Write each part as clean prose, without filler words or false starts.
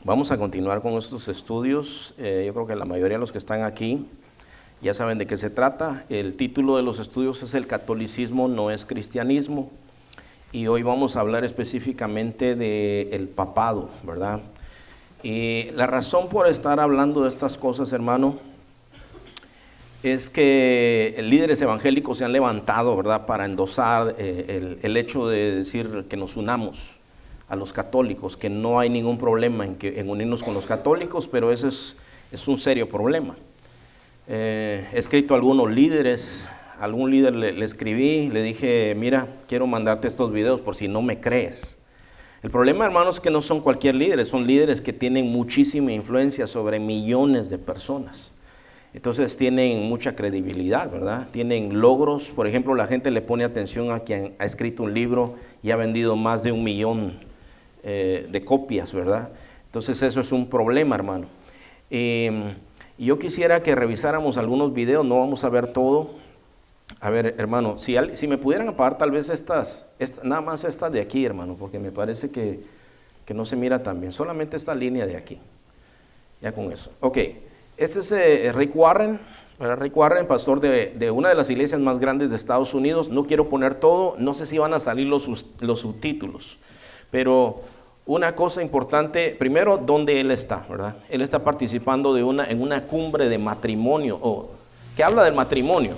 Vamos a continuar con estos estudios. Yo creo que la mayoría de los que están aquí ya saben de qué se trata. El título de los estudios es El catolicismo no es cristianismo. Y hoy vamos a hablar específicamente del papado, ¿verdad? Y la razón por estar hablando de estas cosas, hermano, es que líderes evangélicos se han levantado, ¿verdad?, para endosar el hecho de decir que nos unamos a los católicos, que no hay ningún problema en unirnos con los católicos, pero ese es un serio problema. He escrito a algunos líderes, a algún líder le escribí, le dije, mira, quiero mandarte estos videos por si no me crees. El problema, hermanos, es que no son cualquier líderes, son líderes que tienen muchísima influencia sobre millones de personas. Entonces tienen mucha credibilidad, ¿verdad? Tienen logros. Por ejemplo, la gente le pone atención a quien ha escrito un libro y ha vendido más de 1 millón de copias, ¿verdad? Entonces eso es un problema, hermano. Y yo quisiera que revisáramos algunos videos, no vamos a ver todo. A ver, hermano, si me pudieran apagar tal vez nada más estas de aquí, hermano, porque me parece que no se mira tan bien. Solamente esta línea de aquí. Ya con eso. Ok. Este es Rick Warren, ¿verdad? Rick Warren, pastor de una de las iglesias más grandes de Estados Unidos. No quiero poner todo, no sé si van a salir los subtítulos, pero una cosa importante, primero, ¿dónde él está, verdad? Él está participando en una cumbre de matrimonio, que habla del matrimonio.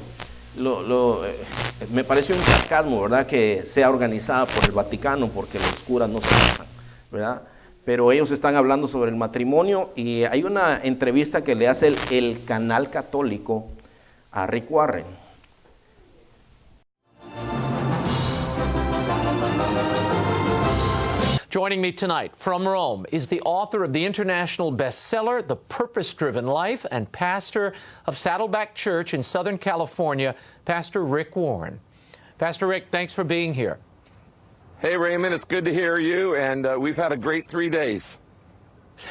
Me parece un sarcasmo, ¿verdad?, que sea organizada por el Vaticano, porque los curas no se casan, ¿verdad? Pero ellos están hablando sobre el matrimonio y hay una entrevista que le hace el canal católico a Rick Warren. Joining me tonight from Rome is the author of the international bestseller, The Purpose-Driven Life, and pastor of Saddleback Church in Southern California, Pastor Rick Warren. Pastor Rick, thanks for being here. Hey, Raymond, it's good to hear you, and we've had a great 3 days.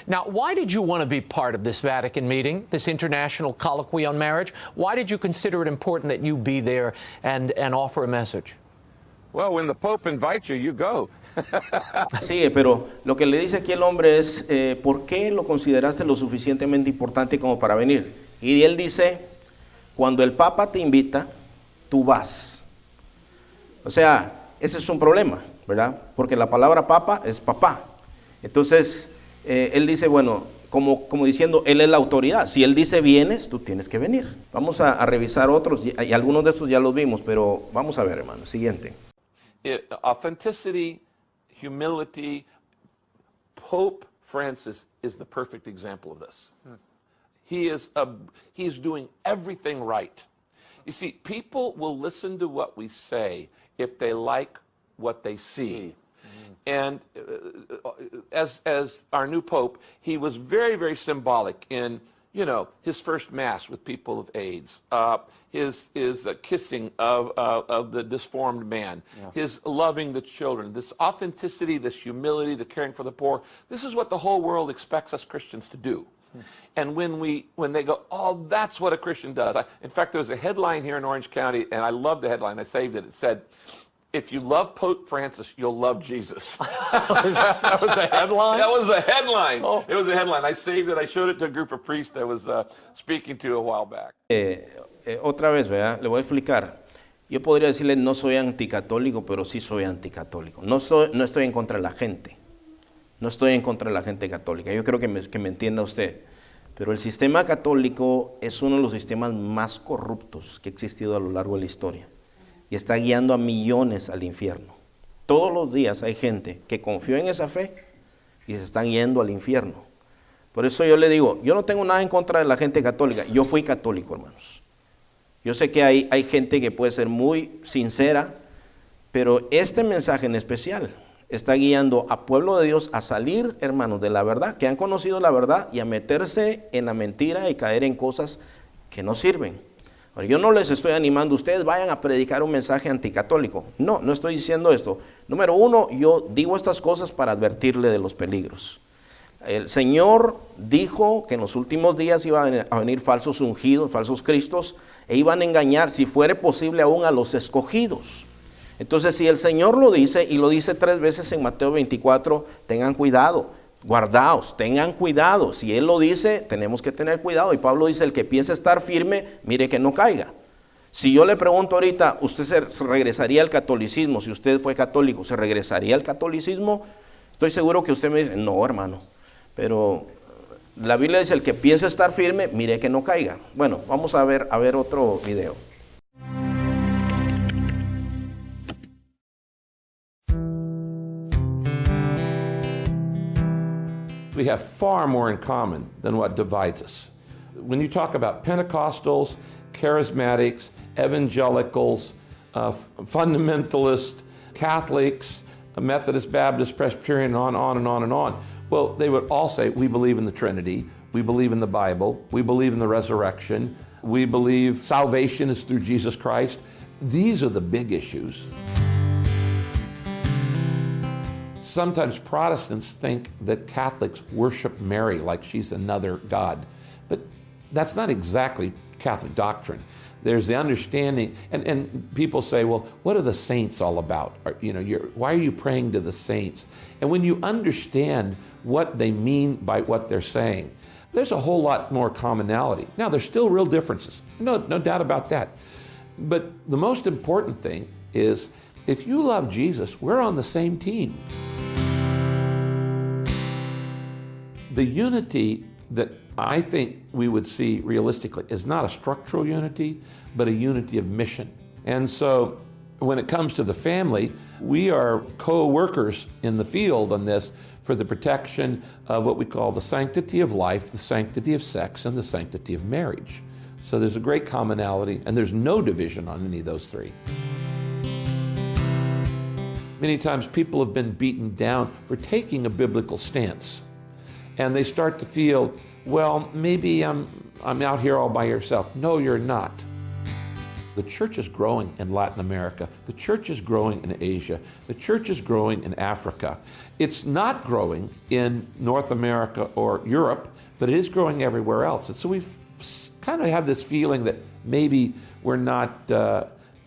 Now, why did you want to be part of this Vatican meeting, this international colloquy on marriage? Why did you consider it important that you be there and offer a message? Well, when the Pope invites you, you go. Sí, pero lo que le dice aquí el hombre es, ¿por qué lo consideraste lo suficientemente importante como para venir? Y él dice, cuando el Papa te invita, tú vas. O sea, ese es un problema, ¿verdad? Porque la palabra papa es papá. Entonces, él dice, bueno, como diciendo, él es la autoridad. Si él dice vienes, tú tienes que venir. Vamos a revisar otros, y algunos de estos ya los vimos, pero vamos a ver, hermano. Siguiente. Authenticity, humility. Pope Francis is the perfect example of this. He is doing everything right. You see, people will listen to what we say if they like what they see. And as our new Pope, he was very, very symbolic in, you know, his first Mass with people of AIDS, his kissing of the disformed man, his loving the children, this authenticity, this humility, the caring for the poor. This is what the whole world expects us Christians to do. And when they go, oh, that's what a Christian does. In fact, there was a headline here in Orange County, and I love the headline. I saved it. It said, if you love Pope Francis, you'll love Jesus. That was a headline? That was a headline. Oh. It was a headline. I saved it. I showed it to a group of priests I was speaking to a while back. Otra vez, ¿verdad? Le voy a explicar. Yo podría decirle, no soy anticatólico, pero sí soy anticatólico. No estoy en contra de la gente. No estoy en contra de la gente católica. Yo creo que me entienda usted. Pero el sistema católico es uno de los sistemas más corruptos que ha existido a lo largo de la historia. Y está guiando a millones al infierno. Todos los días hay gente que confió en esa fe y se están yendo al infierno. Por eso yo le digo, yo no tengo nada en contra de la gente católica. Yo fui católico, hermanos. Yo sé que hay gente que puede ser muy sincera, pero este mensaje en especial está guiando a pueblo de Dios a salir, hermanos, de la verdad, que han conocido la verdad, y a meterse en la mentira y caer en cosas que no sirven. Ahora, yo no les estoy animando, ustedes vayan a predicar un mensaje anticatólico. No estoy diciendo esto. Número uno, yo digo estas cosas para advertirle de los peligros. El Señor dijo que en los últimos días iban a venir falsos ungidos, falsos cristos, e iban a engañar, si fuere posible, aún a los escogidos. Entonces, si el Señor lo dice, y lo dice 3 veces en Mateo 24, tengan cuidado, Guardaos, tengan cuidado. Si Él lo dice, tenemos que tener cuidado. Y Pablo dice, el que piensa estar firme, mire que no caiga. Si yo le pregunto ahorita, ¿usted se regresaría al catolicismo? Si usted fue católico, ¿se regresaría al catolicismo? Estoy seguro que usted me dice, no, hermano. Pero la Biblia dice, el que piensa estar firme, mire que no caiga. Bueno, vamos a ver otro video. We have far more in common than what divides us. When you talk about Pentecostals, charismatics, evangelicals, fundamentalists, Catholics, Methodist, Baptist, Presbyterian, on and on and on, well, they would all say, we believe in the Trinity, we believe in the Bible, we believe in the resurrection, we believe salvation is through Jesus Christ. These are the big issues. Sometimes Protestants think that Catholics worship Mary like she's another God, but that's not exactly Catholic doctrine. There's the understanding, and people say, well, what are the saints all about? Why are you praying to the saints? And when you understand what they mean by what they're saying, there's a whole lot more commonality. Now, there's still real differences, no doubt about that. But the most important thing is, if you love Jesus, we're on the same team. The unity that I think we would see realistically is not a structural unity, but a unity of mission. And so when it comes to the family, we are co-workers in the field on this for the protection of what we call the sanctity of life, the sanctity of sex, and the sanctity of marriage. So there's a great commonality, and there's no division on any of those three. Many times people have been beaten down for taking a biblical stance. And they start to feel, well, maybe I'm out here all by yourself. No, you're not. The church is growing in Latin America. The church is growing in Asia. The church is growing in Africa. It's not growing in North America or Europe, but it is growing everywhere else. And so we kind of have this feeling that maybe we're not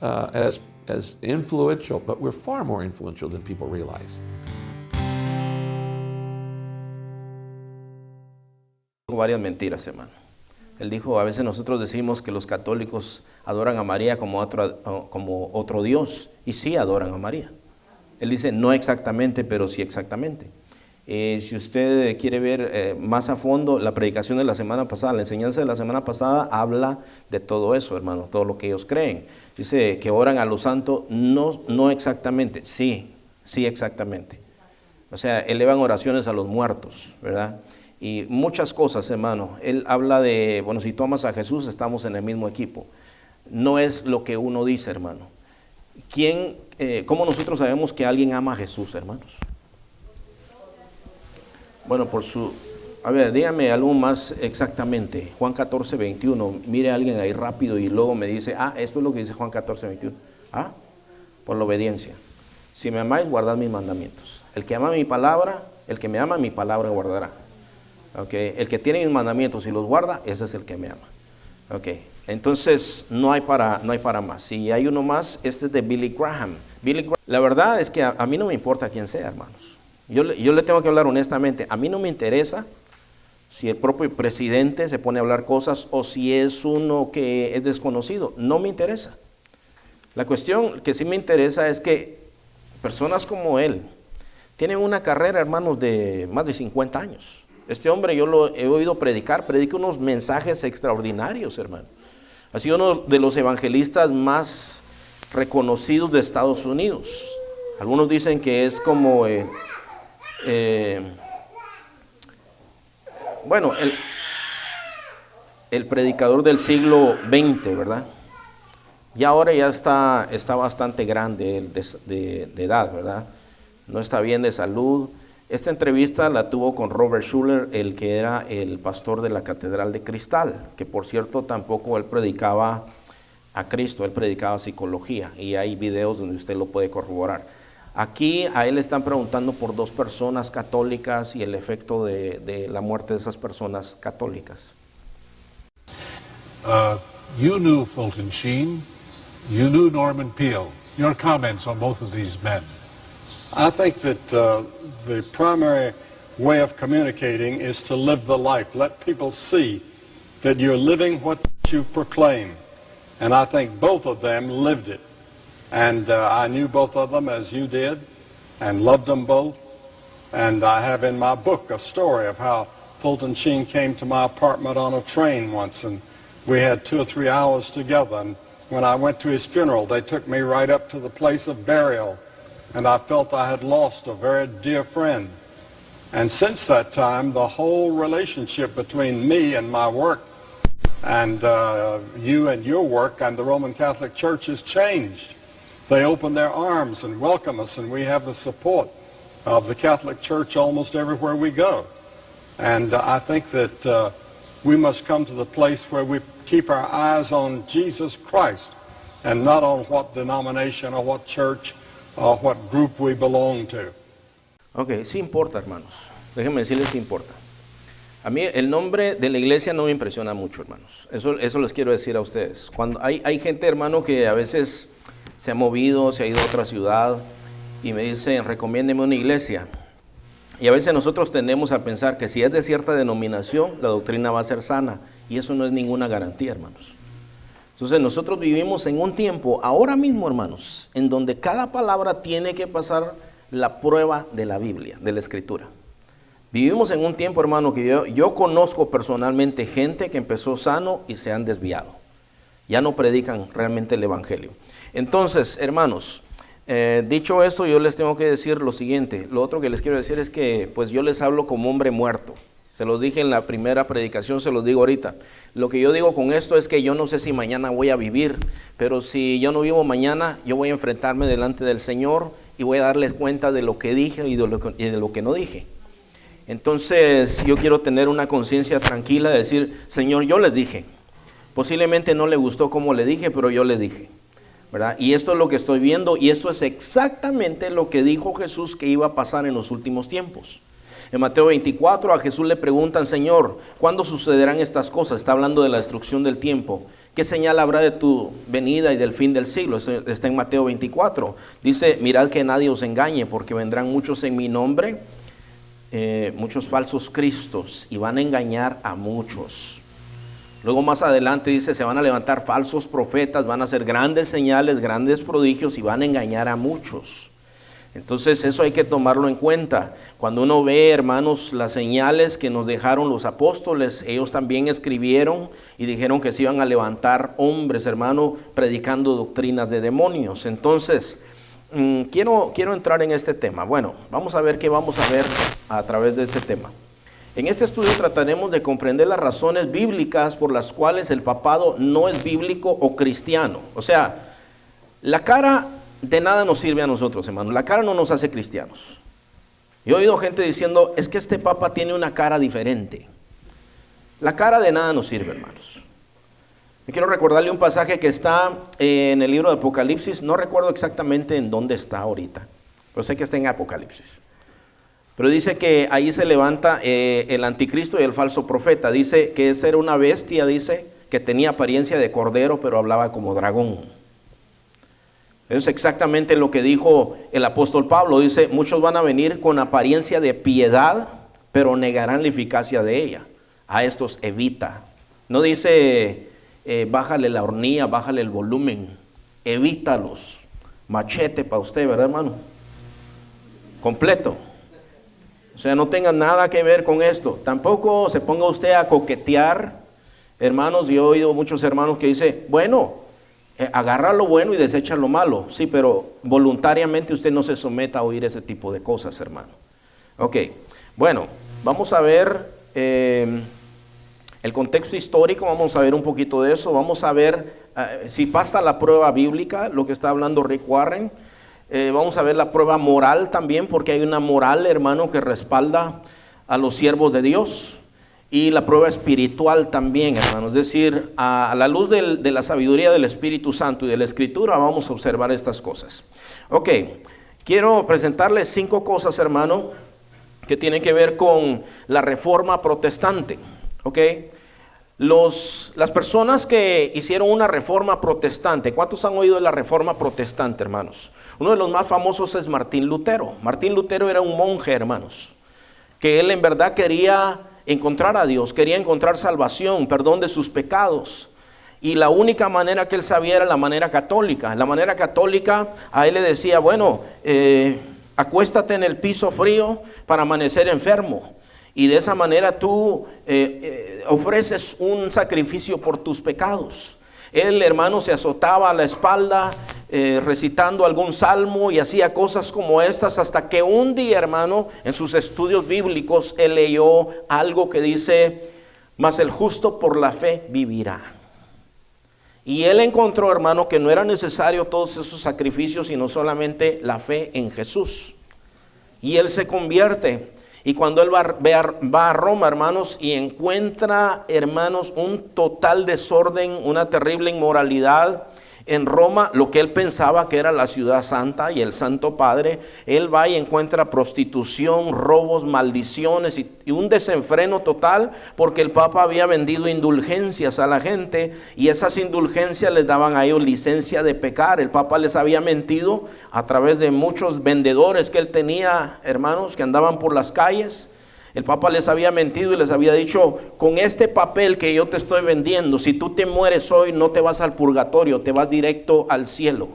as influential, but we're far more influential than people realize. Varias mentiras, hermano. Él dijo, a veces nosotros decimos que los católicos adoran a María como otro Dios, y sí adoran a María. Él dice, no exactamente, pero sí exactamente. Si usted quiere ver más a fondo, la predicación de la semana pasada, la enseñanza de la semana pasada habla de todo eso, hermano, todo lo que ellos creen. Dice que oran a los santos, no exactamente, sí exactamente. O sea, elevan oraciones a los muertos, ¿verdad? Y muchas cosas, hermano. Él habla de, bueno, si tú amas a Jesús, estamos en el mismo equipo. No es lo que uno dice, hermano. ¿Cómo nosotros sabemos que alguien ama a Jesús, hermanos? Bueno, a ver, dígame algo más exactamente. Juan 14, 21. Mire a alguien ahí rápido y luego me dice, esto es lo que dice Juan 14, 21. Por la obediencia. Si me amáis, guardad mis mandamientos. El que ama mi palabra, el que me ama, mi palabra guardará. Okay. El que tiene mis mandamientos y los guarda, ese es el que me ama. Okay. Entonces no hay para más. Si hay uno más, este es de Billy Graham. La verdad es que a mí no me importa quién sea, hermanos. Yo le tengo que hablar honestamente. A mí no me interesa si el propio presidente se pone a hablar cosas o si es uno que es desconocido. No me interesa. La cuestión que sí me interesa es que personas como él tienen una carrera, hermanos, de más de 50 años. Este hombre yo lo he oído predica unos mensajes extraordinarios, hermano. Ha sido uno de los evangelistas más reconocidos de Estados Unidos. Algunos dicen que es como, el predicador del siglo XX, ¿verdad? Y ahora ya está bastante grande de edad, ¿verdad? No está bien de salud. Esta entrevista la tuvo con Robert Schuller, el que era el pastor de la Catedral de Cristal, que por cierto tampoco él predicaba a Cristo, él predicaba psicología, y hay videos donde usted lo puede corroborar. Aquí a él le están preguntando por dos personas católicas y el efecto de la muerte de esas personas católicas. You knew Fulton Sheen, you knew Norman Peale. Your comments on both of these men? I think that the primary way of communicating is to live the life. Let people see that you're living what you proclaim. And I think both of them lived it. And I knew both of them as you did and loved them both. And I have in my book a story of how Fulton Sheen came to my apartment on a train once, and we had 2 or 3 hours together. And when I went to his funeral, they took me right up to the place of burial, and I felt I had lost a very dear friend. And since that time, the whole relationship between me and my work and you and your work and the Roman Catholic Church has changed. They open their arms and welcome us, and we have the support of the Catholic Church almost everywhere we go. And I think that we must come to the place where we keep our eyes on Jesus Christ and not on what denomination or what church or what group we belong to. Ok, sí importa, hermanos. Déjenme decirles sí importa. A mí el nombre de la iglesia no me impresiona mucho, hermanos. Eso les quiero decir a ustedes. Cuando hay gente, hermano, que a veces se ha movido, se ha ido a otra ciudad y me dicen, recomiéndeme una iglesia. Y a veces nosotros tendemos a pensar que si es de cierta denominación, la doctrina va a ser sana. Y eso no es ninguna garantía, hermanos. Entonces nosotros vivimos en un tiempo, ahora mismo, hermanos, en donde cada palabra tiene que pasar la prueba de la Biblia, de la Escritura. Vivimos en un tiempo, hermano, que yo conozco personalmente gente que empezó sano y se han desviado. Ya no predican realmente el Evangelio. Entonces, hermanos, dicho esto, yo les tengo que decir lo siguiente. Lo otro que les quiero decir es que pues yo les hablo como hombre muerto. Se los dije en la primera predicación, se los digo ahorita. Lo que yo digo con esto es que yo no sé si mañana voy a vivir, pero si yo no vivo mañana, yo voy a enfrentarme delante del Señor y voy a darles cuenta de lo que dije y de lo que no dije. Entonces yo quiero tener una conciencia tranquila de decir, Señor, yo les dije. Posiblemente no le gustó como le dije, pero yo le dije, ¿verdad? Y esto es lo que estoy viendo, y esto es exactamente lo que dijo Jesús que iba a pasar en los últimos tiempos. En Mateo 24 a Jesús le preguntan, Señor, ¿cuándo sucederán estas cosas? Está hablando de la destrucción del tiempo. ¿Qué señal habrá de tu venida y del fin del siglo? Está en Mateo 24. Dice, mirad que nadie os engañe, porque vendrán muchos en mi nombre, muchos falsos cristos, y van a engañar a muchos. Luego más adelante dice, se van a levantar falsos profetas, van a hacer grandes señales, grandes prodigios, y van a engañar a muchos. Entonces eso hay que tomarlo en cuenta. Cuando uno ve, hermanos, las señales que nos dejaron los apóstoles, ellos también escribieron y dijeron que se iban a levantar hombres, hermano, predicando doctrinas de demonios. Entonces, quiero entrar en este tema. Bueno, vamos a ver qué vamos a ver a través de este tema. En este estudio trataremos de comprender las razones bíblicas por las cuales el papado no es bíblico o cristiano. O sea, la cara de nada nos sirve a nosotros, hermanos. La cara no nos hace cristianos. Yo he oído gente diciendo, es que este papa tiene una cara diferente. La cara de nada nos sirve, hermanos. Me quiero recordarle un pasaje que está en el libro de Apocalipsis. No recuerdo exactamente en dónde está ahorita, pero sé que está en Apocalipsis. Pero dice que ahí se levanta el anticristo y el falso profeta. Dice que esta era una bestia, dice, que tenía apariencia de cordero, pero hablaba como dragón. Eso es exactamente lo que dijo el apóstol Pablo. Dice, muchos van a venir con apariencia de piedad, pero negarán la eficacia de ella. A estos evita. No dice, bájale la hornilla, bájale el volumen. Evítalos. Machete para usted, ¿verdad, hermano? Completo. O sea, no tenga nada que ver con esto. Tampoco se ponga usted a coquetear. Hermanos, yo he oído muchos hermanos que dicen, bueno, agarra lo bueno y desecha lo malo. Sí, pero voluntariamente usted no se someta a oír ese tipo de cosas, hermano. Ok, bueno, vamos a ver el contexto histórico, vamos a ver un poquito de eso. Vamos a ver si pasa la prueba bíblica, lo que está hablando Rick Warren. Vamos a ver la prueba moral también, porque hay una moral, hermano, que respalda a los siervos de Dios. Y la prueba espiritual también, hermano. Es decir, a la luz de la sabiduría del Espíritu Santo y de la Escritura, vamos a observar estas cosas. Ok, quiero presentarles 5 cosas, hermano, que tienen que ver con la Reforma Protestante. Ok, las personas que hicieron una Reforma Protestante, ¿cuántos han oído de la Reforma Protestante, hermanos? Uno de los más famosos es Martín Lutero. Martín Lutero era un monje, hermanos, que él en verdad quería encontrar a Dios, quería encontrar salvación, perdón de sus pecados. Y la única manera que él sabía era la manera católica. La manera católica a él le decía, bueno, acuéstate en el piso frío para amanecer enfermo. Y de esa manera tú ofreces un sacrificio por tus pecados. El hermano se azotaba a la espalda recitando algún salmo y hacía cosas como estas, hasta que un día, hermano, en sus estudios bíblicos, él leyó algo que dice, mas el justo por la fe vivirá. Y él encontró, hermano, que no era necesario todos esos sacrificios, sino solamente la fe en Jesús. Y él se convierte. Y cuando él va a Roma, hermanos, y encuentra, hermanos, un total desorden, una terrible inmoralidad en Roma, lo que él pensaba que era la ciudad santa y el Santo Padre, él va y encuentra prostitución, robos, maldiciones y un desenfreno total, porque el Papa había vendido indulgencias a la gente y esas indulgencias les daban a ellos licencia de pecar. El Papa les había mentido a través de muchos vendedores que él tenía, hermanos, que andaban por las calles. El Papa les había mentido y les había dicho, con este papel que yo te estoy vendiendo, si tú te mueres hoy no te vas al purgatorio, te vas directo al cielo.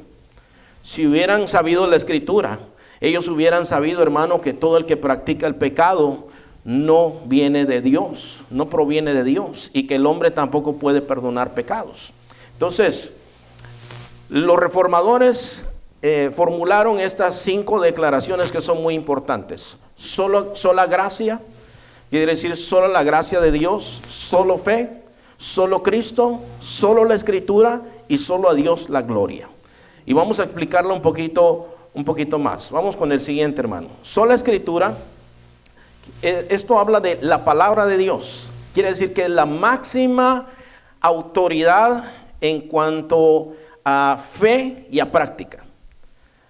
Si hubieran sabido la escritura, ellos hubieran sabido, hermano, que todo el que practica el pecado no viene de Dios, no proviene de Dios, y que el hombre tampoco puede perdonar pecados. Entonces, los reformadores formularon estas 5 declaraciones que son muy importantes. Sola gracia, quiere decir solo la gracia de Dios, solo fe, solo Cristo, solo la Escritura y solo a Dios la gloria. Y vamos a explicarlo un poquito más. Vamos con el siguiente, hermano. Sola Escritura, esto habla de la palabra de Dios. Quiere decir que es la máxima autoridad en cuanto a fe y a práctica.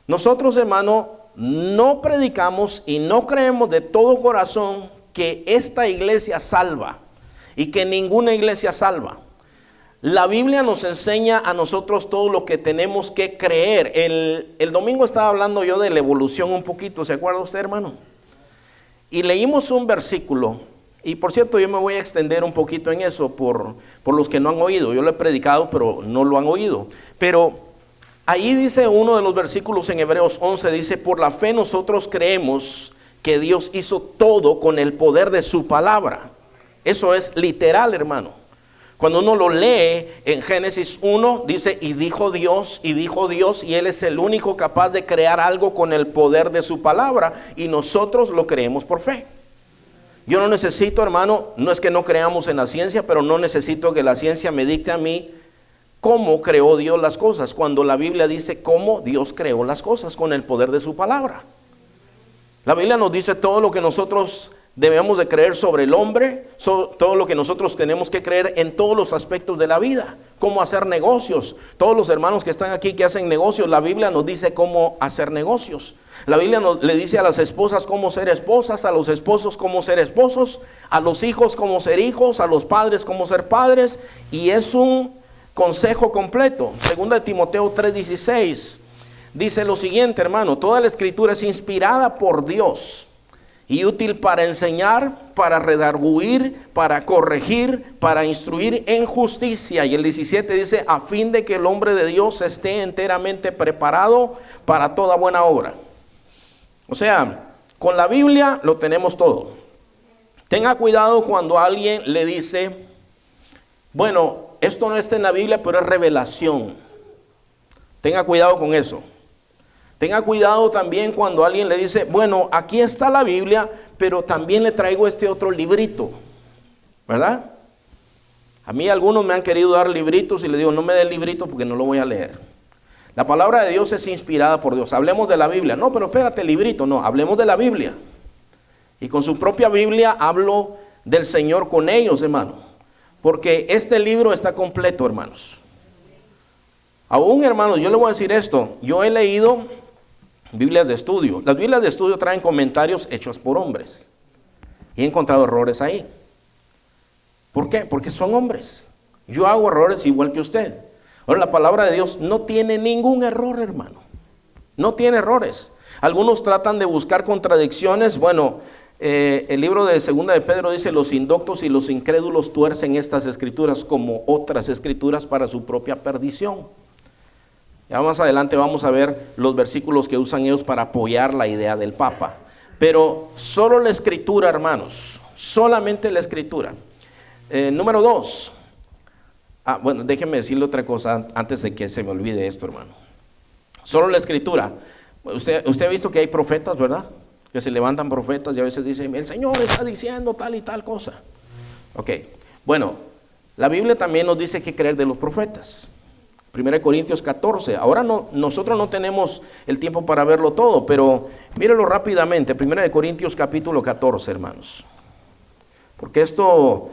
Nosotros, hermano, no predicamos y no creemos de todo corazón que esta iglesia salva y que ninguna iglesia salva. La Biblia nos enseña a nosotros todo lo que tenemos que creer. El domingo estaba hablando yo de la evolución un poquito, ¿se acuerda usted, hermano? Y leímos un versículo, y por cierto yo me voy a extender un poquito en eso por los que no han oído. Yo lo he predicado, pero no lo han oído. Pero ahí dice uno de los versículos en Hebreos 11, dice, por la fe nosotros creemos que Dios hizo todo con el poder de su palabra. Eso es literal, hermano. Cuando uno lo lee en Génesis 1, dice, y dijo Dios, y Él es el único capaz de crear algo con el poder de su palabra, y nosotros lo creemos por fe. Yo no necesito, hermano, no es que no creamos en la ciencia, pero no necesito que la ciencia me dicte a mí cómo creó Dios las cosas, cuando la Biblia dice cómo Dios creó las cosas con el poder de su palabra. La Biblia nos dice todo lo que nosotros debemos de creer sobre el hombre, todo lo que nosotros tenemos que creer en todos los aspectos de la vida, cómo hacer negocios. Todos los hermanos que están aquí que hacen negocios, la Biblia nos dice cómo hacer negocios. La Biblia le dice a las esposas cómo ser esposas, a los esposos cómo ser esposos, a los hijos cómo ser hijos, a los padres cómo ser padres, y es un consejo completo. Segunda de Timoteo 3:16 dice lo siguiente, hermano: toda la escritura es inspirada por Dios y útil para enseñar, para redarguir, para corregir, para instruir en justicia. Y el 17 dice, a fin de que el hombre de Dios esté enteramente preparado para toda buena obra. O sea, con la Biblia lo tenemos todo. Tenga cuidado cuando alguien le dice, bueno, esto no está en la Biblia, pero es revelación. Tenga cuidado con eso. Tenga cuidado también cuando alguien le dice, bueno, aquí está la Biblia, pero también le traigo este otro librito, ¿verdad? A mí algunos me han querido dar libritos y le digo, no me dé el librito porque no lo voy a leer. La palabra de Dios es inspirada por Dios. Hablemos de la Biblia. No, pero espérate, librito. No, hablemos de la Biblia. Y con su propia Biblia hablo del Señor con ellos, hermano. Porque este libro está completo, hermanos. Aún, hermanos, yo le voy a decir esto. Yo he leído Biblias de estudio. Las Biblias de estudio traen comentarios hechos por hombres. Y he encontrado errores ahí. ¿Por qué? Porque son hombres. Yo hago errores igual que usted. Ahora, la palabra de Dios no tiene ningún error, hermano. No tiene errores. Algunos tratan de buscar contradicciones. Bueno, El libro de Segunda de Pedro dice: los indoctos y los incrédulos tuercen estas escrituras como otras escrituras para su propia perdición. Ya más adelante vamos a ver los versículos que usan ellos para apoyar la idea del Papa. Pero solo la escritura, hermanos, solamente la escritura. Número 2. Bueno, déjenme decirle otra cosa antes de que se me olvide esto, hermano. Solo la escritura. Usted ha visto que hay profetas, ¿verdad? Que se levantan profetas y a veces dicen: el Señor está diciendo tal y tal cosa. Ok, bueno, la Biblia también nos dice qué creer de los profetas. 1 Corintios 14. Ahora nosotros no tenemos el tiempo para verlo todo, pero mírelo rápidamente. 1 Corintios capítulo 14, hermanos. Porque esto,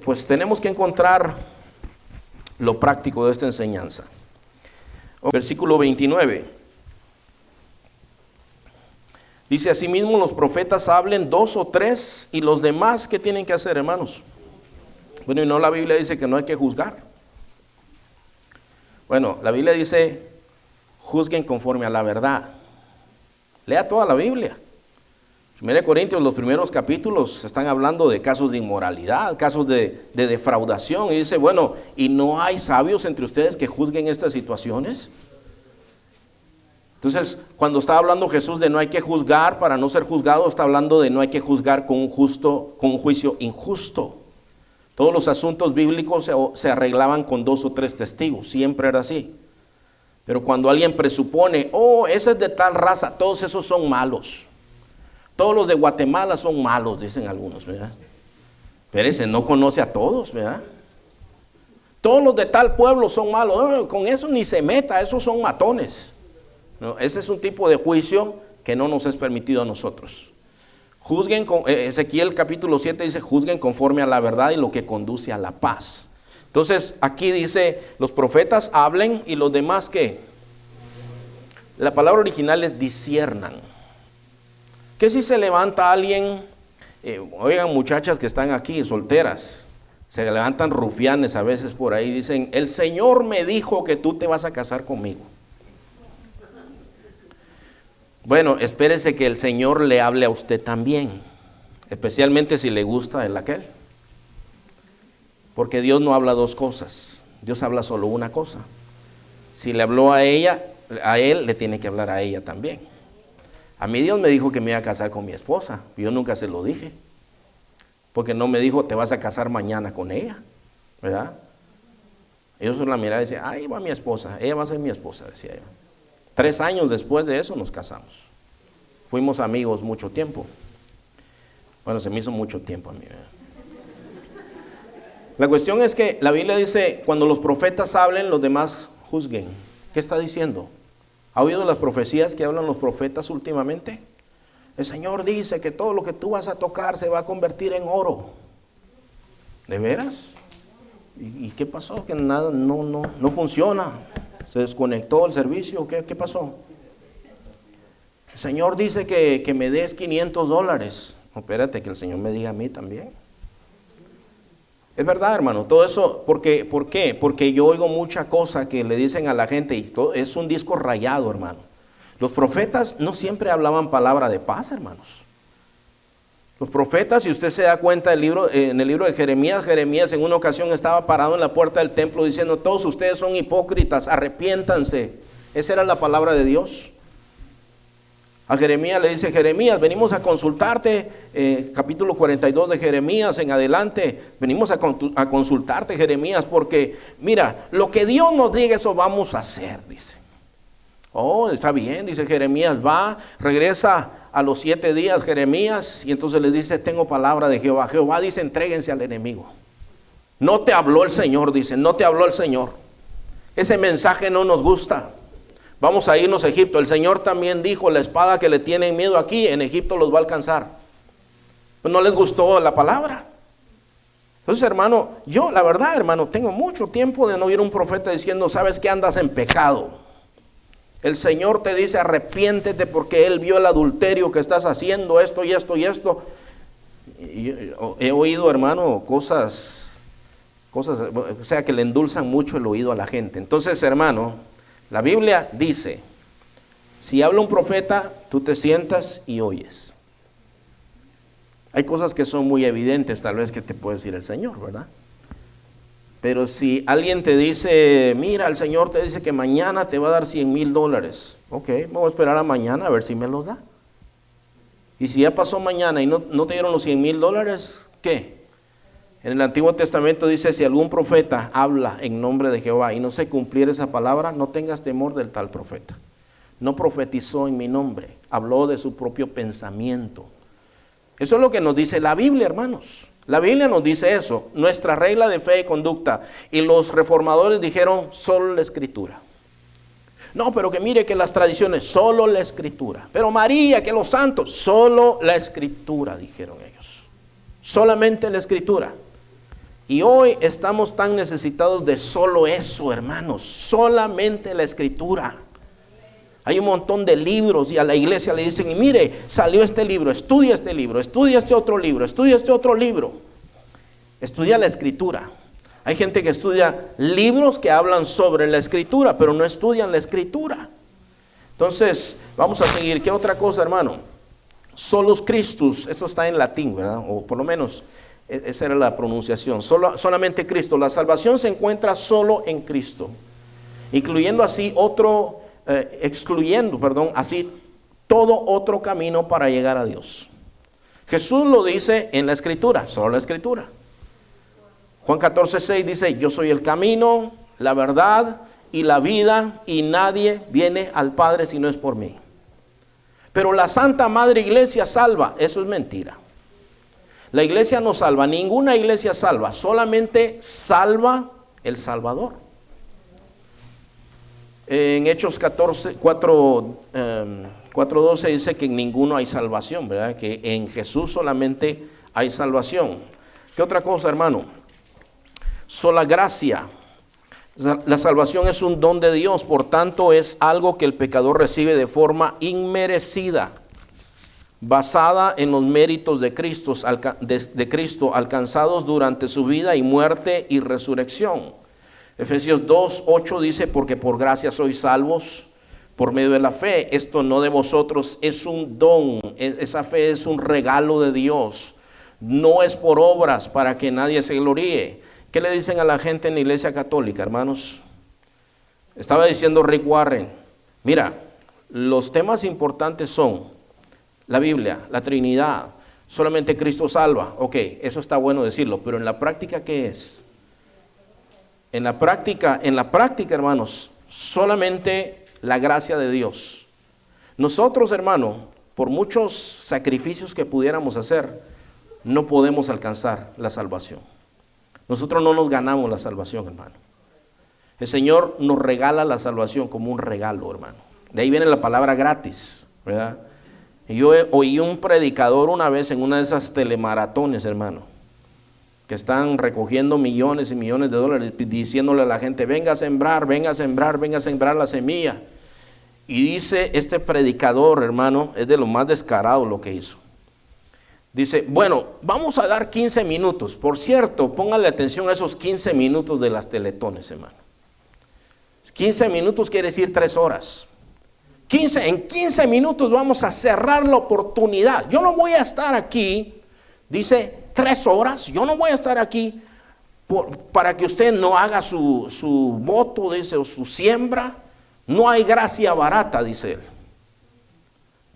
pues tenemos que encontrar lo práctico de esta enseñanza. Versículo 29. Dice: asimismo los profetas hablen 2 o 3, y los demás, ¿qué tienen que hacer, hermanos? Bueno, y no, la Biblia dice que no hay que juzgar. Bueno, la Biblia dice: juzguen conforme a la verdad. Lea toda la Biblia. 1 Corintios, los primeros capítulos están hablando de casos de inmoralidad, casos de defraudación, y dice: bueno, ¿y no hay sabios entre ustedes que juzguen estas situaciones? Entonces, cuando está hablando Jesús de no hay que juzgar para no ser juzgado, está hablando de no hay que juzgar con un juicio injusto. Todos los asuntos bíblicos se arreglaban con 2 o 3 testigos, siempre era así. Pero cuando alguien presupone: oh, ese es de tal raza, todos esos son malos. Todos los de Guatemala son malos, dicen algunos, ¿verdad? Pero ese no conoce a todos, ¿verdad? Todos los de tal pueblo son malos. No, con eso ni se meta, esos son matones. No, ese es un tipo de juicio que no nos es permitido a nosotros. Juzguen, Ezequiel capítulo 7 dice: juzguen conforme a la verdad y lo que conduce a la paz. Entonces aquí dice: los profetas hablen, y los demás, ¿qué? La palabra original es disciernan. ¿Qué si se levanta alguien? Oigan, muchachas que están aquí, solteras, se levantan rufianes a veces por ahí, dicen: el Señor me dijo que tú te vas a casar conmigo. Bueno, espérese que el Señor le hable a usted también, especialmente si le gusta el aquel. Porque Dios no habla 2 cosas, Dios habla solo una cosa. Si le habló a ella, a él le tiene que hablar a ella también. A mí Dios me dijo que me iba a casar con mi esposa, yo nunca se lo dije. Porque no me dijo: te vas a casar mañana con ella, ¿verdad? Ellos la miraba y decían: ahí va mi esposa, ella va a ser mi esposa, decía yo. 3 años después de eso nos casamos. Fuimos amigos mucho tiempo. Bueno, se me hizo mucho tiempo a mí, ¿verdad? La cuestión es que la Biblia dice: cuando los profetas hablen, los demás juzguen. ¿Qué está diciendo? ¿Ha oído las profecías que hablan los profetas últimamente? El Señor dice que todo lo que tú vas a tocar se va a convertir en oro. ¿De veras? ¿Y qué pasó? Que nada, no funciona. ¿Se desconectó el servicio? ¿Qué pasó? El Señor dice que me des $500. No, espérate, que el Señor me diga a mí también. Es verdad, hermano, todo eso. ¿Por qué? Porque yo oigo mucha cosa que le dicen a la gente, y todo, es un disco rayado, hermano. Los profetas no siempre hablaban palabra de paz, hermanos. Los profetas, si usted se da cuenta en el libro de Jeremías en una ocasión estaba parado en la puerta del templo diciendo: todos ustedes son hipócritas, arrepiéntanse. Esa era la palabra de Dios. A Jeremías le dice: Jeremías, venimos a consultarte, capítulo 42 de Jeremías en adelante, venimos a consultarte, Jeremías, porque mira, lo que Dios nos diga, eso vamos a hacer, dice. Oh, está bien, dice Jeremías, regresa a los 7 días Jeremías, y entonces le dice: tengo palabra de Jehová. Jehová dice: entréguense al enemigo. No te habló el Señor, dice, no te habló el Señor. Ese mensaje no nos gusta. Vamos a irnos a Egipto. El Señor también dijo: la espada que le tienen miedo aquí, en Egipto los va a alcanzar. Pues no les gustó la palabra. Entonces, hermano, yo la verdad, hermano, tengo mucho tiempo de no oír un profeta diciendo: sabes que andas en pecado. El Señor te dice: arrepiéntete porque Él vio el adulterio que estás haciendo, esto y esto y esto. Y he oído, hermano, cosas, o sea, que le endulzan mucho el oído a la gente. Entonces, hermano, la Biblia dice: si habla un profeta, tú te sientas y oyes. Hay cosas que son muy evidentes, tal vez, que te puede decir el Señor, ¿verdad? Pero si alguien te dice, mira, el Señor te dice que mañana te va a dar $100,000. Ok, vamos a esperar a mañana a ver si me los da. Y si ya pasó mañana y no te dieron los $100,000, ¿qué? En el Antiguo Testamento dice, si algún profeta habla en nombre de Jehová y no se cumpliera esa palabra, no tengas temor del tal profeta. No profetizó en mi nombre, habló de su propio pensamiento. Eso es lo que nos dice la Biblia, hermanos. La Biblia nos dice eso, nuestra regla de fe y conducta. Y los reformadores dijeron, solo la Escritura. No, pero que mire que las tradiciones, solo la Escritura. Pero María, que los santos, solo la Escritura, dijeron ellos. Solamente la Escritura. Y hoy estamos tan necesitados de solo eso, hermanos. Solamente la Escritura. Hay un montón de libros y a la iglesia le dicen, y mire, salió este libro, estudia este libro, estudia este otro libro, estudia este otro libro. Estudia la Escritura. Hay gente que estudia libros que hablan sobre la Escritura, pero no estudian la Escritura. Entonces, vamos a seguir. ¿Qué otra cosa, hermano? Solus Christus, esto está en latín, ¿verdad? O por lo menos, esa era la pronunciación. Solamente Cristo. La salvación se encuentra solo en Cristo. Excluyendo así así todo otro camino para llegar a Dios. Jesús lo dice en la Escritura, solo la Escritura. Juan 14:6 dice, yo soy el camino, la verdad y la vida, y nadie viene al Padre si no es por mí. Pero la Santa Madre Iglesia salva. Eso es mentira. La iglesia no salva, ninguna iglesia salva, solamente salva el Salvador. En Hechos 4:12 dice que en ninguno hay salvación, ¿verdad? Que en Jesús solamente hay salvación. ¿Qué otra cosa, hermano? Sola gracia. La salvación es un don de Dios, por tanto es algo que el pecador recibe de forma inmerecida, basada en los méritos de Cristo alcanzados durante su vida y muerte y resurrección. Efesios 2:8 dice, porque por gracia sois salvos por medio de la fe. Esto no de vosotros, es un don. Esa fe es un regalo de Dios. No es por obras para que nadie se gloríe. ¿Qué le dicen a la gente en la iglesia católica, hermanos? Estaba diciendo Rick Warren, mira, los temas importantes son la Biblia, la Trinidad, solamente Cristo salva. Ok, eso está bueno decirlo, pero en la práctica, ¿qué es? En la práctica, hermanos, solamente la gracia de Dios. Nosotros, hermano, por muchos sacrificios que pudiéramos hacer, no podemos alcanzar la salvación. Nosotros no nos ganamos la salvación, hermano. El Señor nos regala la salvación como un regalo, hermano. De ahí viene la palabra gratis, ¿verdad? Y yo oí un predicador una vez en una de esas telemaratones, hermano, que están recogiendo millones y millones de dólares, diciéndole a la gente, venga a sembrar, venga a sembrar, venga a sembrar la semilla. Y dice este predicador, hermano, es de lo más descarado lo que hizo. Dice, bueno, vamos a dar 15 minutos. Por cierto, póngale atención a esos 15 minutos de las teletones, hermano. 15 minutos quiere decir 3 horas. En 15 minutos vamos a cerrar la oportunidad. Yo no voy a estar aquí, dice, 3 horas. Yo no voy a estar aquí para que usted no haga su voto, dice, o su siembra. No hay gracia barata, dice él.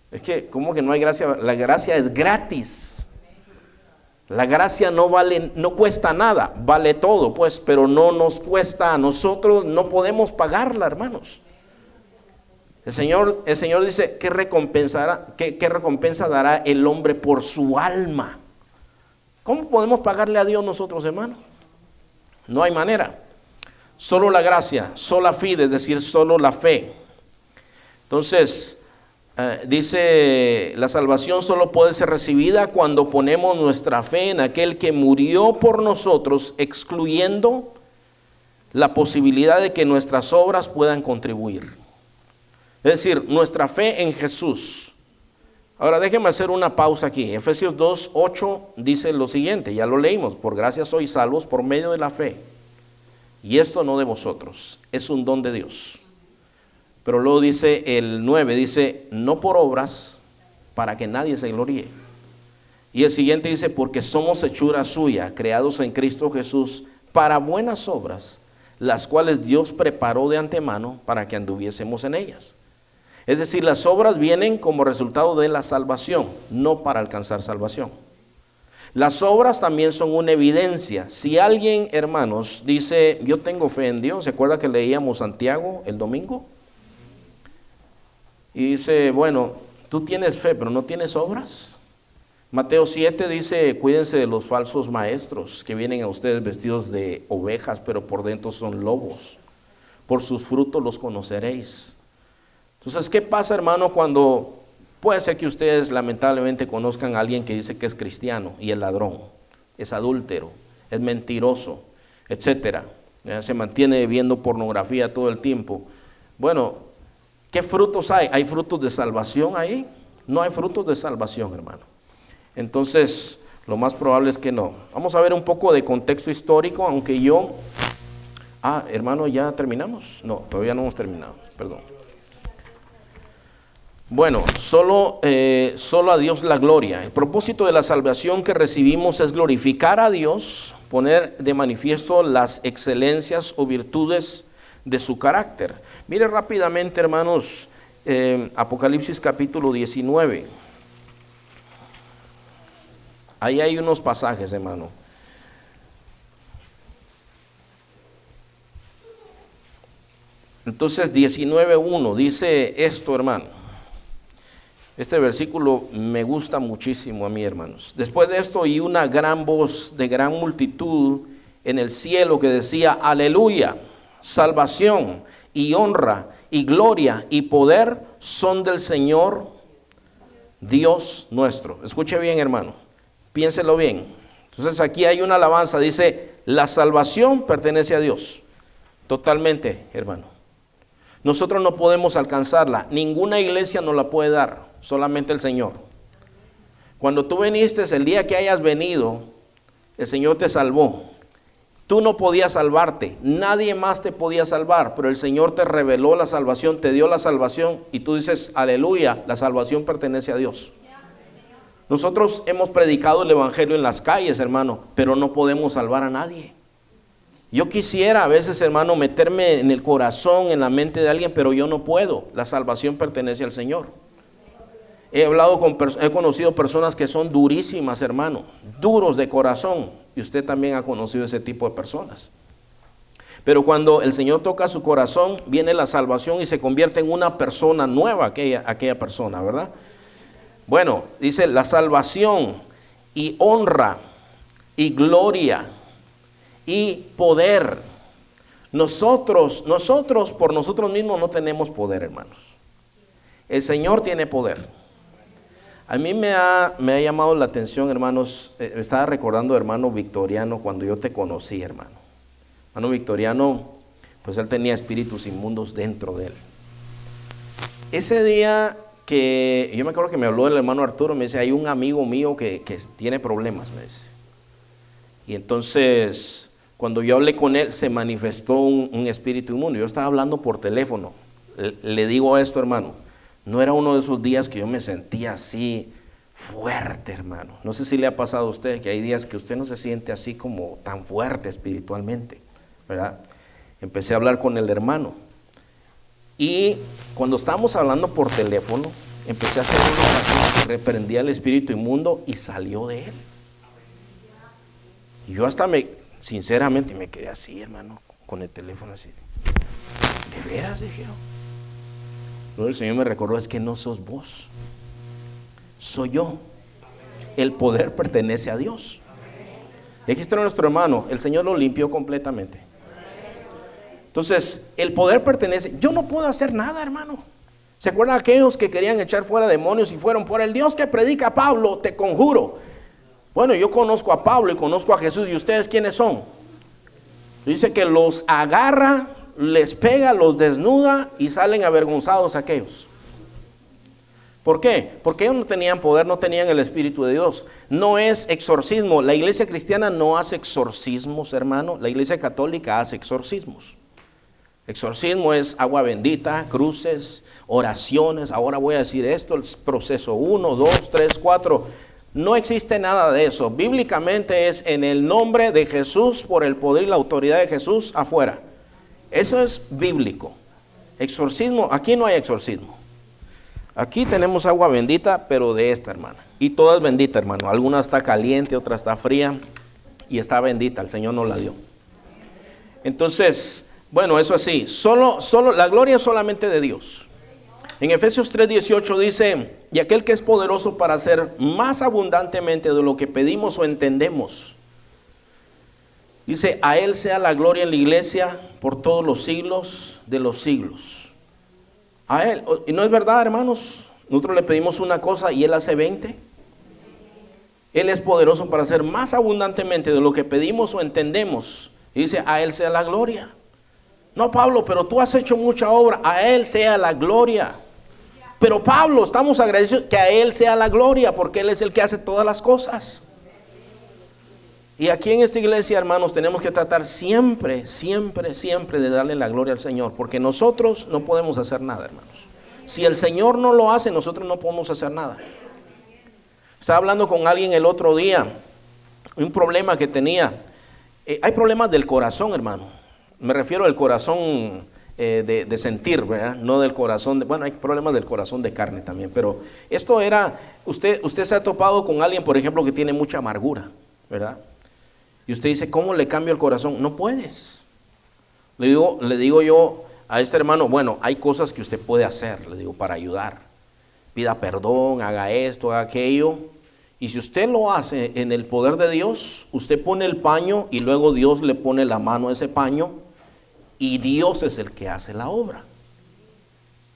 Es que, ¿cómo que no hay gracia? La gracia es gratis. La gracia no cuesta nada, vale todo, pues, pero no nos cuesta a nosotros, no podemos pagarla, hermanos. El Señor dice, ¿qué recompensa dará el hombre por su alma? ¿Cómo podemos pagarle a Dios nosotros, hermanos? No hay manera. Solo la gracia, sola fide, es decir, solo la fe. Entonces, dice, la salvación solo puede ser recibida cuando ponemos nuestra fe en aquel que murió por nosotros, excluyendo la posibilidad de que nuestras obras puedan contribuir. Es decir, nuestra fe en Jesús. Ahora déjenme hacer una pausa aquí. Efesios 2:8 dice lo siguiente, ya lo leímos, por gracia sois salvos por medio de la fe. Y esto no de vosotros, es un don de Dios. Pero luego dice el 9, dice, no por obras para que nadie se gloríe. Y el siguiente dice, porque somos hechura suya, creados en Cristo Jesús, para buenas obras, las cuales Dios preparó de antemano para que anduviésemos en ellas. Es decir, las obras vienen como resultado de la salvación, no para alcanzar salvación. Las obras también son una evidencia. Si alguien, hermanos, dice, yo tengo fe en Dios, ¿se acuerda que leíamos Santiago el domingo? Y dice, bueno, tú tienes fe, pero no tienes obras. Mateo 7 dice, cuídense de los falsos maestros que vienen a ustedes vestidos de ovejas, pero por dentro son lobos. Por sus frutos los conoceréis. Entonces, ¿qué pasa, hermano, cuando puede ser que ustedes lamentablemente conozcan a alguien que dice que es cristiano y es ladrón, es adúltero, es mentiroso, etcétera? Se mantiene viendo pornografía todo el tiempo. Bueno, ¿qué frutos hay? ¿Hay frutos de salvación ahí? No hay frutos de salvación, hermano. Entonces, lo más probable es que no. Vamos a ver un poco de contexto histórico, aunque yo... hermano, ¿ya terminamos? No, todavía no hemos terminado, perdón. Bueno, solo a Dios la gloria. El propósito de la salvación que recibimos es glorificar a Dios, poner de manifiesto las excelencias o virtudes de su carácter. Mire rápidamente, hermanos, Apocalipsis capítulo 19. Ahí hay unos pasajes, hermano. Entonces 19:1 dice esto, hermano. Este versículo me gusta muchísimo a mí, hermanos. Después de esto oí una gran voz de gran multitud en el cielo que decía, aleluya, salvación y honra y gloria y poder son del Señor Dios nuestro. Escuche bien, hermano, piénselo bien. Entonces aquí hay una alabanza, dice, la salvación pertenece a Dios. Totalmente, hermano. Nosotros no podemos alcanzarla, ninguna iglesia nos la puede dar. Solamente el Señor. Cuando tú viniste, el día que hayas venido, el Señor te salvó. Tú no podías salvarte, nadie más te podía salvar, pero el Señor te reveló la salvación, te dio la salvación y tú dices, aleluya, la salvación pertenece a Dios. Nosotros hemos predicado el evangelio en las calles, hermano, pero no podemos salvar a nadie. Yo quisiera a veces, hermano, meterme en el corazón, en la mente de alguien, pero yo no puedo. La salvación pertenece al Señor. He conocido personas que son durísimas, hermano, duros de corazón, y usted también ha conocido ese tipo de personas. Pero cuando el Señor toca su corazón, viene la salvación y se convierte en una persona nueva, aquella persona, ¿verdad? Bueno, dice la salvación y honra y gloria y poder. Nosotros por nosotros mismos no tenemos poder, hermanos. El Señor tiene poder. A mí me ha llamado la atención, hermanos, estaba recordando hermano Victoriano cuando yo te conocí, hermano. Hermano Victoriano, pues él tenía espíritus inmundos dentro de él. Ese día que, yo me acuerdo que me habló el hermano Arturo, me dice, hay un amigo mío que tiene problemas, me dice. Y entonces, cuando yo hablé con él, se manifestó un espíritu inmundo. Yo estaba hablando por teléfono. Le digo esto, hermano. No era uno de esos días que yo me sentía así fuerte, hermano. No sé si le ha pasado a usted que hay días que usted no se siente así como tan fuerte espiritualmente, ¿verdad? Empecé a hablar con el hermano. Y cuando estábamos hablando por teléfono, empecé a hacer una oración que reprendía el espíritu inmundo y salió de él. Y yo hasta sinceramente me quedé así, hermano, con el teléfono así. ¿De veras? Dije yo. Luego el Señor me recordó, es que no sos vos, soy yo. El poder pertenece a Dios. Y aquí está nuestro hermano, el Señor lo limpió completamente. Entonces, el poder pertenece. Yo no puedo hacer nada, hermano. ¿Se acuerdan aquellos que querían echar fuera demonios y fueron por el Dios que predica Pablo? Te conjuro. Bueno, yo conozco a Pablo y conozco a Jesús. ¿Y ustedes quiénes son? Dice que los agarra, les pega, los desnuda y salen avergonzados aquellos. ¿Por qué? Porque ellos no tenían poder, no tenían el Espíritu de Dios. No es exorcismo. La iglesia cristiana no hace exorcismos, hermano. La iglesia católica hace exorcismos. Exorcismo es agua bendita, cruces, oraciones. Ahora voy a decir esto, el proceso 1, 2, 3, 4. No existe nada de eso. Bíblicamente es en el nombre de Jesús, por el poder y la autoridad de Jesús, afuera. Eso es bíblico. Exorcismo, aquí no hay exorcismo. Aquí tenemos agua bendita, pero de esta, hermana. Y toda es bendita, hermano. Alguna está caliente, otra está fría y está bendita. El Señor nos la dio. Entonces, bueno, eso así. Solo la gloria es solamente de Dios. En Efesios 3:18 dice, y aquel que es poderoso para hacer más abundantemente de lo que pedimos o entendemos. Dice, a Él sea la gloria en la iglesia por todos los siglos de los siglos. A Él. Y no es verdad, hermanos. Nosotros le pedimos una cosa y Él hace 20. Él es poderoso para hacer más abundantemente de lo que pedimos o entendemos. Y dice, a Él sea la gloria. No, Pablo, pero tú has hecho mucha obra. A Él sea la gloria. Pero Pablo, estamos agradecidos que a Él sea la gloria, porque Él es el que hace todas las cosas. Y aquí en esta iglesia, hermanos, tenemos que tratar siempre de darle la gloria al Señor, porque nosotros no podemos hacer nada, hermanos. Si el Señor no lo hace, nosotros no podemos hacer nada. Estaba hablando con alguien el otro día, un problema que tenía. Hay problemas del corazón, hermano. Me refiero al corazón de sentir, ¿verdad? No del corazón, bueno, hay problemas del corazón de carne también, pero esto era, usted se ha topado con alguien, por ejemplo, que tiene mucha amargura, ¿verdad? Y usted dice, ¿cómo le cambio el corazón? No puedes. Le digo yo a este hermano, bueno, hay cosas que usted puede hacer, le digo, para ayudar. Pida perdón, haga esto, haga aquello. Y si usted lo hace en el poder de Dios, usted pone el paño y luego Dios le pone la mano a ese paño y Dios es el que hace la obra.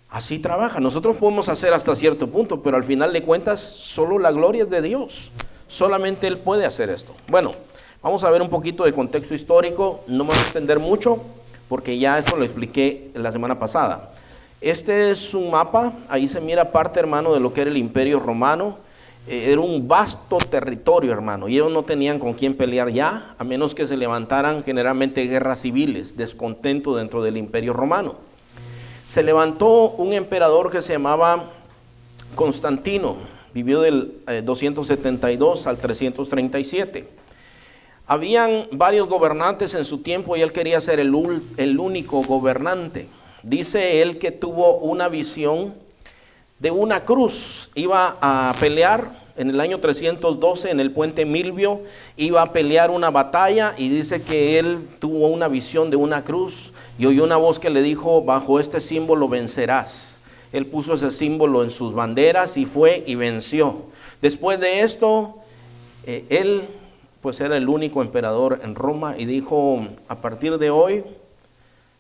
Así trabaja. Nosotros podemos hacer hasta cierto punto, pero al final de cuentas solo la gloria es de Dios. Solamente Él puede hacer esto. Bueno, vamos a ver un poquito de contexto histórico. No me voy a extender mucho porque ya esto lo expliqué la semana pasada. Este es un mapa. Ahí se mira parte, hermano, de lo que era el Imperio Romano. Era un vasto territorio, hermano, y ellos no tenían con quién pelear ya, a menos que se levantaran generalmente guerras civiles, descontento dentro del Imperio Romano. Se levantó un emperador que se llamaba Constantino, vivió del 272 al 337. Habían varios gobernantes en su tiempo y él quería ser el único gobernante. Dice él que tuvo una visión de una cruz. Iba a pelear en el año 312 en el puente Milvio, iba a pelear una batalla y dice que él tuvo una visión de una cruz y oyó una voz que le dijo, bajo este símbolo vencerás. Él puso ese símbolo en sus banderas y fue y venció. Después de esto, él pues era el único emperador en Roma y dijo, a partir de hoy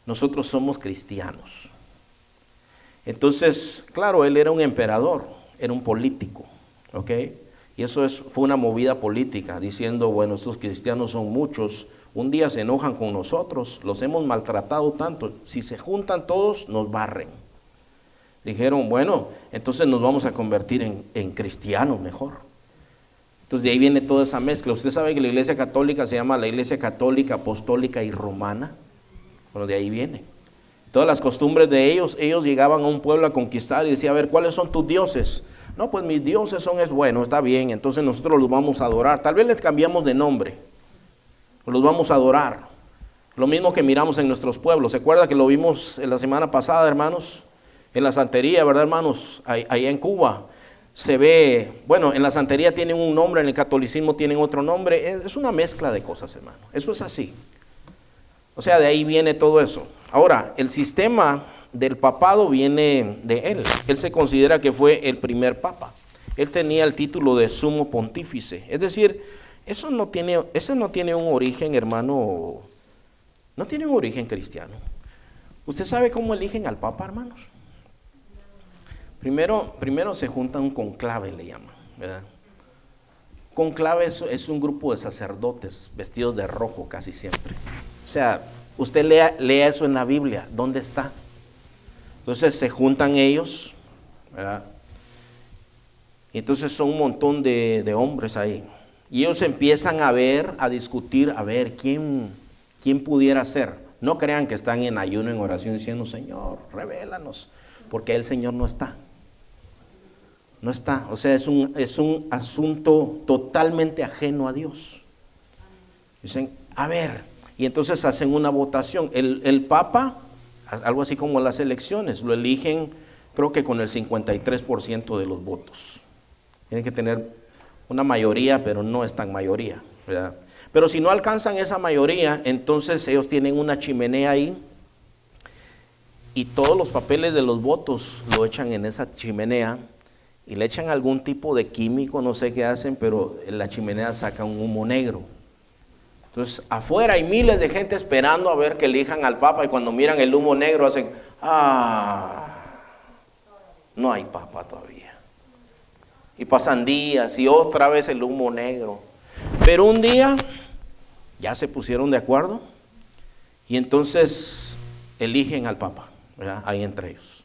nosotros somos cristianos. Entonces, claro, él era un emperador, era un político, ¿ok? Y eso fue una movida política, diciendo, bueno, estos cristianos son muchos, un día se enojan con nosotros, los hemos maltratado tanto, si se juntan todos, nos barren. Dijeron, bueno, entonces nos vamos a convertir en cristianos mejor. Entonces de ahí viene toda esa mezcla. Usted sabe que la Iglesia Católica se llama la Iglesia Católica, Apostólica y Romana. Bueno, de ahí viene. Todas las costumbres de ellos llegaban a un pueblo a conquistar y decía, a ver, ¿cuáles son tus dioses? No, pues mis dioses son, es bueno, está bien, entonces nosotros los vamos a adorar. Tal vez les cambiamos de nombre, los vamos a adorar. Lo mismo que miramos en nuestros pueblos. ¿Se acuerda que lo vimos la semana pasada, hermanos? En la santería, ¿verdad, hermanos? Allá en Cuba se ve, bueno, en la santería tienen un nombre, en el catolicismo tienen otro nombre. Es una mezcla de cosas, hermano. Eso es así. O sea, de ahí viene todo eso. Ahora, el sistema del papado viene de él. Él se considera que fue el primer papa. Él tenía el título de sumo pontífice. Es decir, eso no tiene un origen, hermano, no tiene un origen cristiano. ¿Usted sabe cómo eligen al papa, hermanos? Primero se junta un conclave, le llaman, ¿verdad? Conclave es un grupo de sacerdotes vestidos de rojo casi siempre. O sea, usted lea eso en la Biblia, ¿dónde está? Entonces se juntan ellos, ¿verdad? Y entonces son un montón de hombres ahí. Y ellos empiezan a discutir, a ver quién pudiera ser. No crean que están en ayuno, en oración, diciendo, Señor, revélanos, porque el Señor no está. No está, o sea, es un asunto totalmente ajeno a Dios. Dicen, a ver, y entonces hacen una votación. El Papa, algo así como las elecciones, lo eligen creo que con el 53% de los votos. Tienen que tener una mayoría, pero no es tan mayoría, ¿verdad? Pero si no alcanzan esa mayoría, entonces ellos tienen una chimenea ahí y todos los papeles de los votos lo echan en esa chimenea y le echan algún tipo de químico, no sé qué hacen, pero la chimenea saca un humo negro. Entonces afuera hay miles de gente esperando a ver que elijan al Papa y cuando miran el humo negro hacen, no hay Papa todavía. Y pasan días y otra vez el humo negro. Pero un día ya se pusieron de acuerdo y entonces eligen al Papa, ¿verdad? Ahí entre ellos.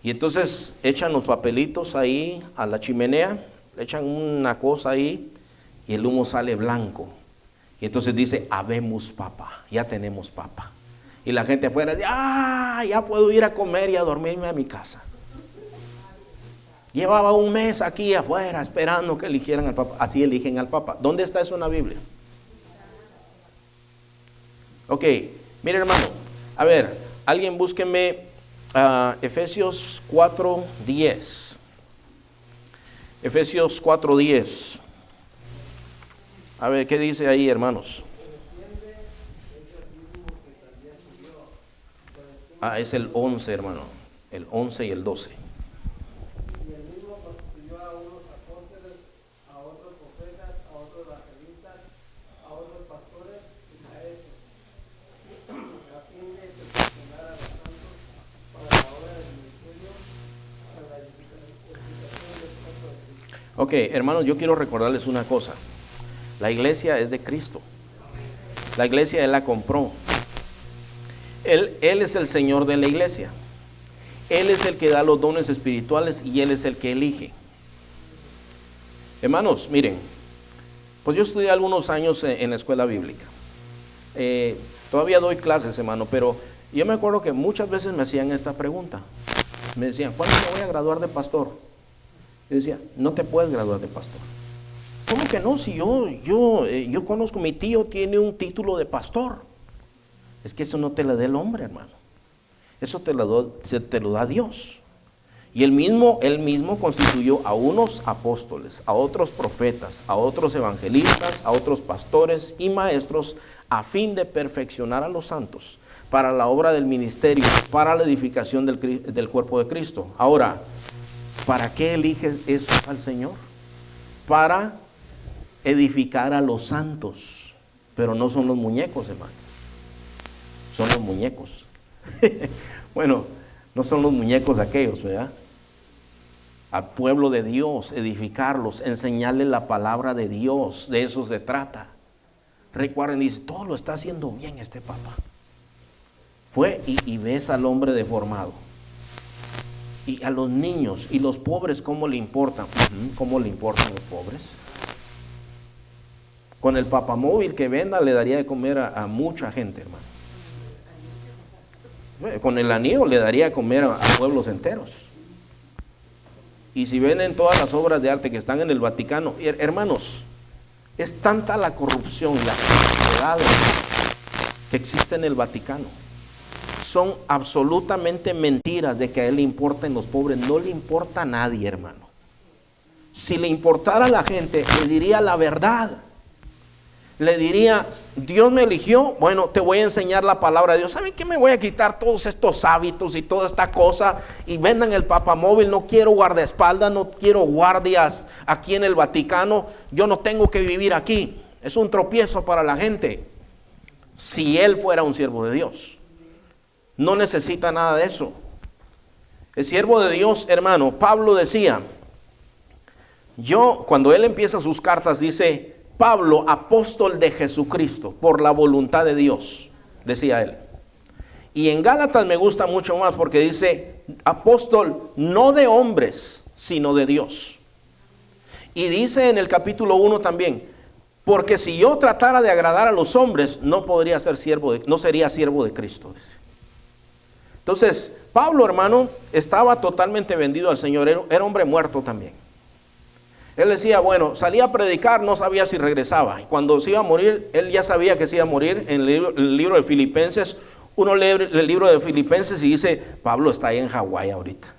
Y entonces echan los papelitos ahí a la chimenea, le echan una cosa ahí y el humo sale blanco. Y entonces dice, habemos Papa, ya tenemos Papa. Y la gente afuera dice, ya puedo ir a comer y a dormirme a mi casa. Llevaba un mes aquí afuera esperando que eligieran al Papa. Así eligen al Papa. ¿Dónde está eso en la Biblia? Ok, mire hermano, a ver, alguien búsqueme Efesios 4:10. Efesios 4:10. A ver, ¿qué dice ahí, hermanos? Es el 11, hermano. El 11 y el 12. Y el mismo constituyó a unos apóstoles, a otros profetas, a otros evangelistas, a otros pastores y maestros, a fin de perfeccionar a los santos para la obra del ministerio, para la edificación del cuerpo de Cristo. Ok, hermanos, yo quiero recordarles una cosa. La iglesia es de Cristo. La iglesia Él la compró. Él es el Señor de la iglesia. Él es el que da los dones espirituales y Él es el que elige. Hermanos, miren, pues yo estudié algunos años en la escuela bíblica. Todavía doy clases, hermano, pero yo me acuerdo que muchas veces me hacían esta pregunta. Me decían, ¿cuándo me voy a graduar de pastor? Yo decía, no te puedes graduar de pastor. ¿Cómo que no? Si yo conozco, mi tío tiene un título de pastor. Es que eso no te lo da el hombre, hermano. Eso te lo da Dios. Y él mismo constituyó a unos apóstoles, a otros profetas, a otros evangelistas, a otros pastores y maestros, a fin de perfeccionar a los santos para la obra del ministerio, para la edificación del cuerpo de Cristo. Ahora, ¿para qué elige eso al Señor? Para edificar a los santos. Pero no son los muñecos, hermano. Son los muñecos. Bueno, no son los muñecos aquellos, ¿verdad? Al pueblo de Dios, edificarlos, enseñarles la palabra de Dios, de eso se trata. Recuerden, dice, todo lo está haciendo bien este Papa. Fue y ves al hombre deformado. Y a los niños y los pobres, ¿cómo le importan? ¿Cómo le importan los pobres? Con el papamóvil que venda le daría de comer a mucha gente, hermano. Con el anillo le daría de comer a pueblos enteros. Y si venden todas las obras de arte que están en el Vaticano, hermanos, es tanta la corrupción y las sociedades que existe en el Vaticano. Son absolutamente mentiras de que a él le importan los pobres. No le importa a nadie, hermano. Si le importara a la gente, le diría la verdad. Le diría, Dios me eligió, bueno, te voy a enseñar la palabra de Dios. ¿Saben qué? Me voy a quitar todos estos hábitos y toda esta cosa y vendan el papamóvil. No quiero guardaespaldas, no quiero guardias aquí en el Vaticano. Yo no tengo que vivir aquí. Es un tropiezo para la gente. Si él fuera un siervo de Dios, no necesita nada de eso. El siervo de Dios, hermano, Pablo decía, cuando él empieza sus cartas, dice, Pablo, apóstol de Jesucristo, por la voluntad de Dios, decía él. Y en Gálatas me gusta mucho más porque dice, apóstol no de hombres, sino de Dios. Y dice en el capítulo 1 también, porque si yo tratara de agradar a los hombres, no sería siervo de Cristo. Dice. Entonces, Pablo, hermano, estaba totalmente vendido al Señor, era hombre muerto también. Él decía, bueno, salía a predicar, no sabía si regresaba. Y cuando se iba a morir, él ya sabía que se iba a morir. En el libro de Filipenses, uno lee el libro de Filipenses y dice, Pablo está ahí en Hawái ahorita.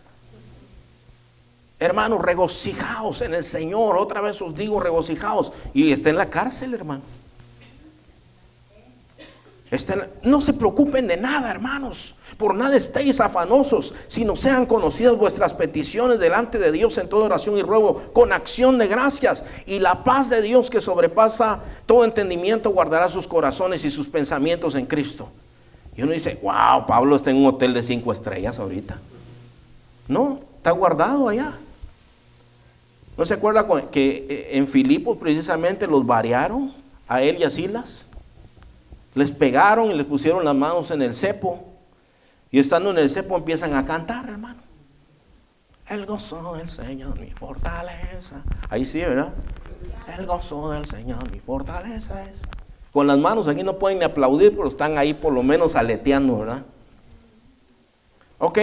Hermanos, regocijaos en el Señor. Otra vez os digo, regocijaos. Y está en la cárcel, hermano. No se preocupen de nada, hermanos. Por nada estéis afanosos, sino sean conocidas vuestras peticiones delante de Dios en toda oración y ruego, con acción de gracias. Y la paz de Dios, que sobrepasa todo entendimiento, guardará sus corazones y sus pensamientos en Cristo. Y uno dice, wow, Pablo está en un hotel de 5 estrellas ahorita. No, está guardado allá. ¿No se acuerda que en Filipos precisamente los variaron a él y a Silas? Les pegaron y les pusieron las manos en el cepo. Y estando en el cepo empiezan a cantar, hermano. El gozo del Señor, mi fortaleza. Ahí sí, ¿verdad? El gozo del Señor, mi fortaleza es. Con las manos aquí no pueden ni aplaudir, pero están ahí por lo menos aleteando, ¿verdad? Ok,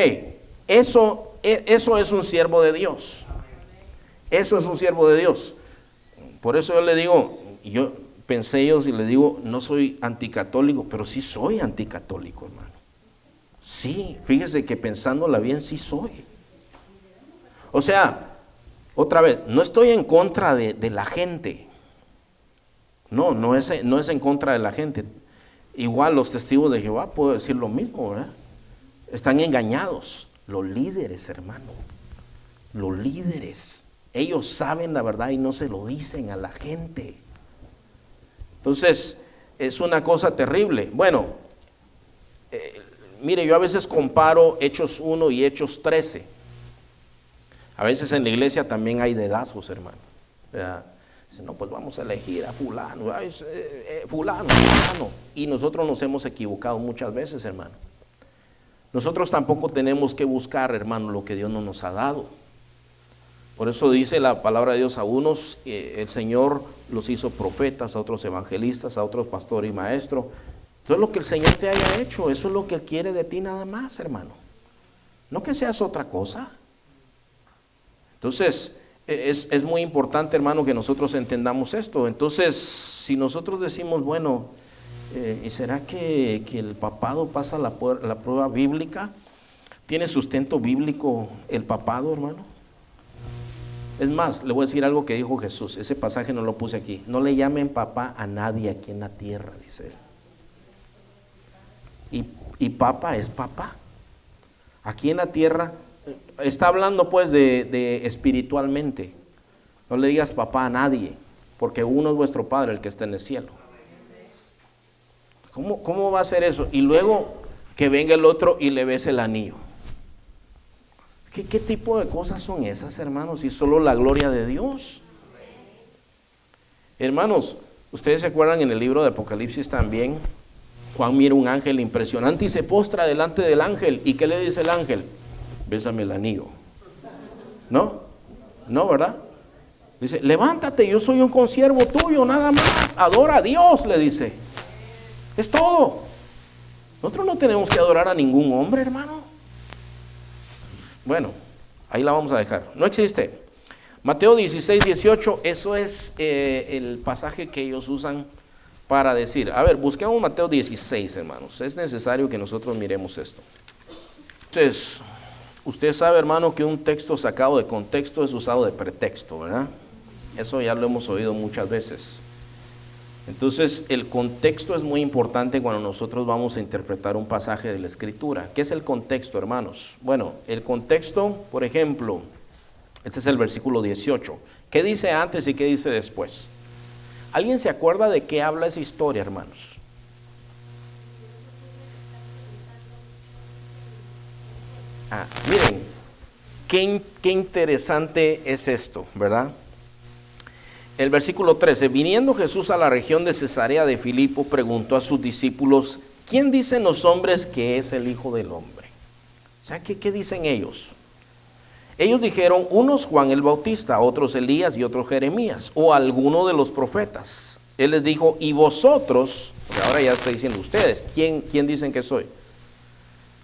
eso es un siervo de Dios. Eso es un siervo de Dios. Por eso yo le digo, yo pensé yo y le digo, no soy anticatólico, pero sí soy anticatólico, hermano. Sí, fíjese que pensándola bien, sí soy. O sea, otra vez, no estoy en contra de la gente. No es en contra de la gente. Igual los testigos de Jehová, puedo decir lo mismo, ¿verdad? Están engañados. Los líderes, hermano. Los líderes. Ellos saben la verdad y no se lo dicen a la gente. Entonces, es una cosa terrible. Bueno, mire, yo a veces comparo Hechos 1 y Hechos 13. A veces en la iglesia también hay dedazos, hermano. Dice, no, pues vamos a elegir a fulano, fulano. Y nosotros nos hemos equivocado muchas veces, hermano. Nosotros tampoco tenemos que buscar, hermano, lo que Dios no nos ha dado. Por eso dice la palabra de Dios, a unos el Señor los hizo profetas, a otros evangelistas, a otros pastor y maestro. Entonces lo que el Señor te haya hecho, eso es lo que Él quiere de ti nada más, hermano. No que seas otra cosa. Entonces, es muy importante, hermano, que nosotros entendamos esto. Entonces, si nosotros decimos, bueno, ¿y será que el papado pasa la prueba bíblica? ¿Tiene sustento bíblico el papado, hermano? Es más, le voy a decir algo que dijo Jesús. Ese pasaje no lo puse aquí. No le llamen papá a nadie aquí en la tierra, dice él. Y papá es papá. Aquí en la tierra, está hablando pues de espiritualmente. No le digas papá a nadie, porque uno es vuestro Padre, el que está en el cielo. ¿Cómo va a ser eso? Y luego que venga el otro y le bese el anillo. ¿Qué tipo de cosas son esas, hermanos? Si solo la gloria de Dios. Hermanos, ustedes se acuerdan en el libro de Apocalipsis también, Juan mira un ángel impresionante y se postra delante del ángel. ¿Y qué le dice el ángel? Bésame el anillo. ¿No? ¿No, verdad? Dice, levántate, yo soy un consiervo tuyo, nada más. Adora a Dios, le dice. Es todo. Nosotros no tenemos que adorar a ningún hombre, hermano. Bueno, ahí la vamos a dejar. No existe. Mateo 16, 18, eso es el pasaje que ellos usan para decir. A ver, busquemos Mateo 16, hermanos. Es necesario que nosotros miremos esto. Entonces, usted sabe, hermano, que un texto sacado de contexto es usado de pretexto, ¿verdad? Eso ya lo hemos oído muchas veces. Entonces, el contexto es muy importante cuando nosotros vamos a interpretar un pasaje de la Escritura. ¿Qué es el contexto, hermanos? Bueno, el contexto, por ejemplo, este es el versículo 18. ¿Qué dice antes y qué dice después? ¿Alguien se acuerda de qué habla esa historia, hermanos? Miren, qué interesante es esto, ¿verdad? El versículo 13, viniendo Jesús a la región de Cesarea de Filipo, preguntó a sus discípulos, ¿quién dicen los hombres que es el Hijo del Hombre? O sea, ¿qué dicen ellos? Ellos dijeron, unos Juan el Bautista, otros Elías y otros Jeremías, o alguno de los profetas. Él les dijo, ¿y vosotros? Porque ahora ya está diciendo ustedes, ¿quién dicen que soy?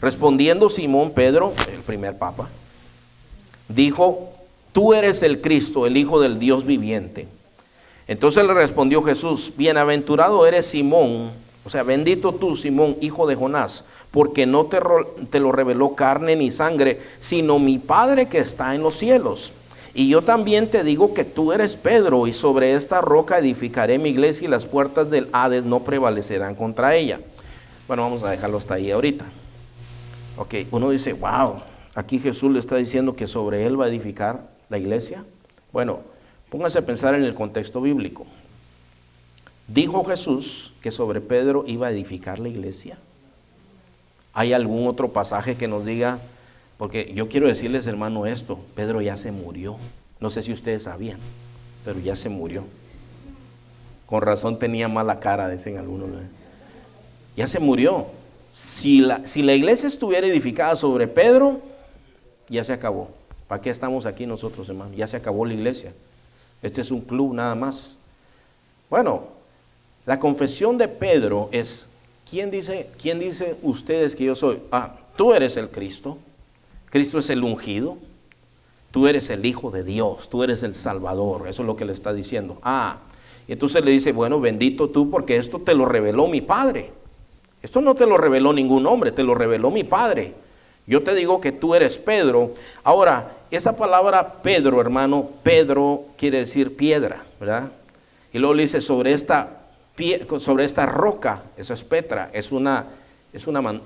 Respondiendo Simón Pedro, el primer papa, dijo: tú eres el Cristo, el Hijo del Dios viviente. Entonces le respondió Jesús: bienaventurado eres Simón, o sea, bendito tú, Simón, hijo de Jonás, porque no te lo reveló carne ni sangre, sino mi Padre que está en los cielos. Y yo también te digo que tú eres Pedro, y sobre esta roca edificaré mi iglesia, y las puertas del Hades no prevalecerán contra ella. Bueno, vamos a dejarlo hasta ahí ahorita. Ok, uno dice: wow, aquí Jesús le está diciendo que sobre él va a edificar la iglesia. Bueno, póngase a pensar en el contexto bíblico. ¿Dijo Jesús que sobre Pedro iba a edificar la iglesia? ¿Hay algún otro pasaje que nos diga? Porque yo quiero decirles, hermano, esto: Pedro ya se murió. No sé si ustedes sabían, pero ya se murió. Con razón tenía mala cara, dicen algunos, ¿no? Ya se murió. Si la iglesia estuviera edificada sobre Pedro, ya se acabó. ¿Para qué estamos aquí nosotros, hermano? Ya se acabó la iglesia. Este es un club nada más. Bueno, la confesión de Pedro es: ¿quién dice ustedes que yo soy? Tú eres el Cristo. Cristo es el ungido. Tú eres el Hijo de Dios. Tú eres el Salvador. Eso es lo que le está diciendo. Y entonces le dice: bueno, bendito tú, porque esto te lo reveló mi Padre. Esto no te lo reveló ningún hombre, te lo reveló mi Padre. Yo te digo que tú eres Pedro. Ahora, esa palabra Pedro, hermano, Pedro quiere decir piedra, ¿verdad? Y luego le dice: sobre esta roca, eso es Petra, es una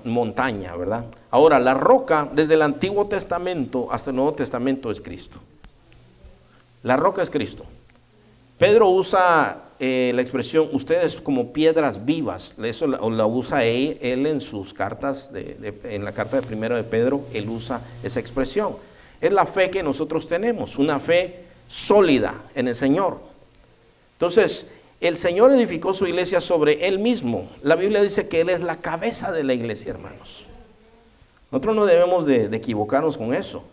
montaña, ¿verdad? Ahora, la roca, desde el Antiguo Testamento hasta el Nuevo Testamento, es Cristo. La roca es Cristo. Pedro usa la expresión ustedes como piedras vivas. Eso la usa él en sus cartas, en la carta de primero de Pedro, él usa esa expresión. Es la fe que nosotros tenemos, una fe sólida en el Señor. Entonces, el Señor edificó su iglesia sobre Él mismo. La Biblia dice que Él es la cabeza de la iglesia, hermanos. Nosotros no debemos de equivocarnos con eso.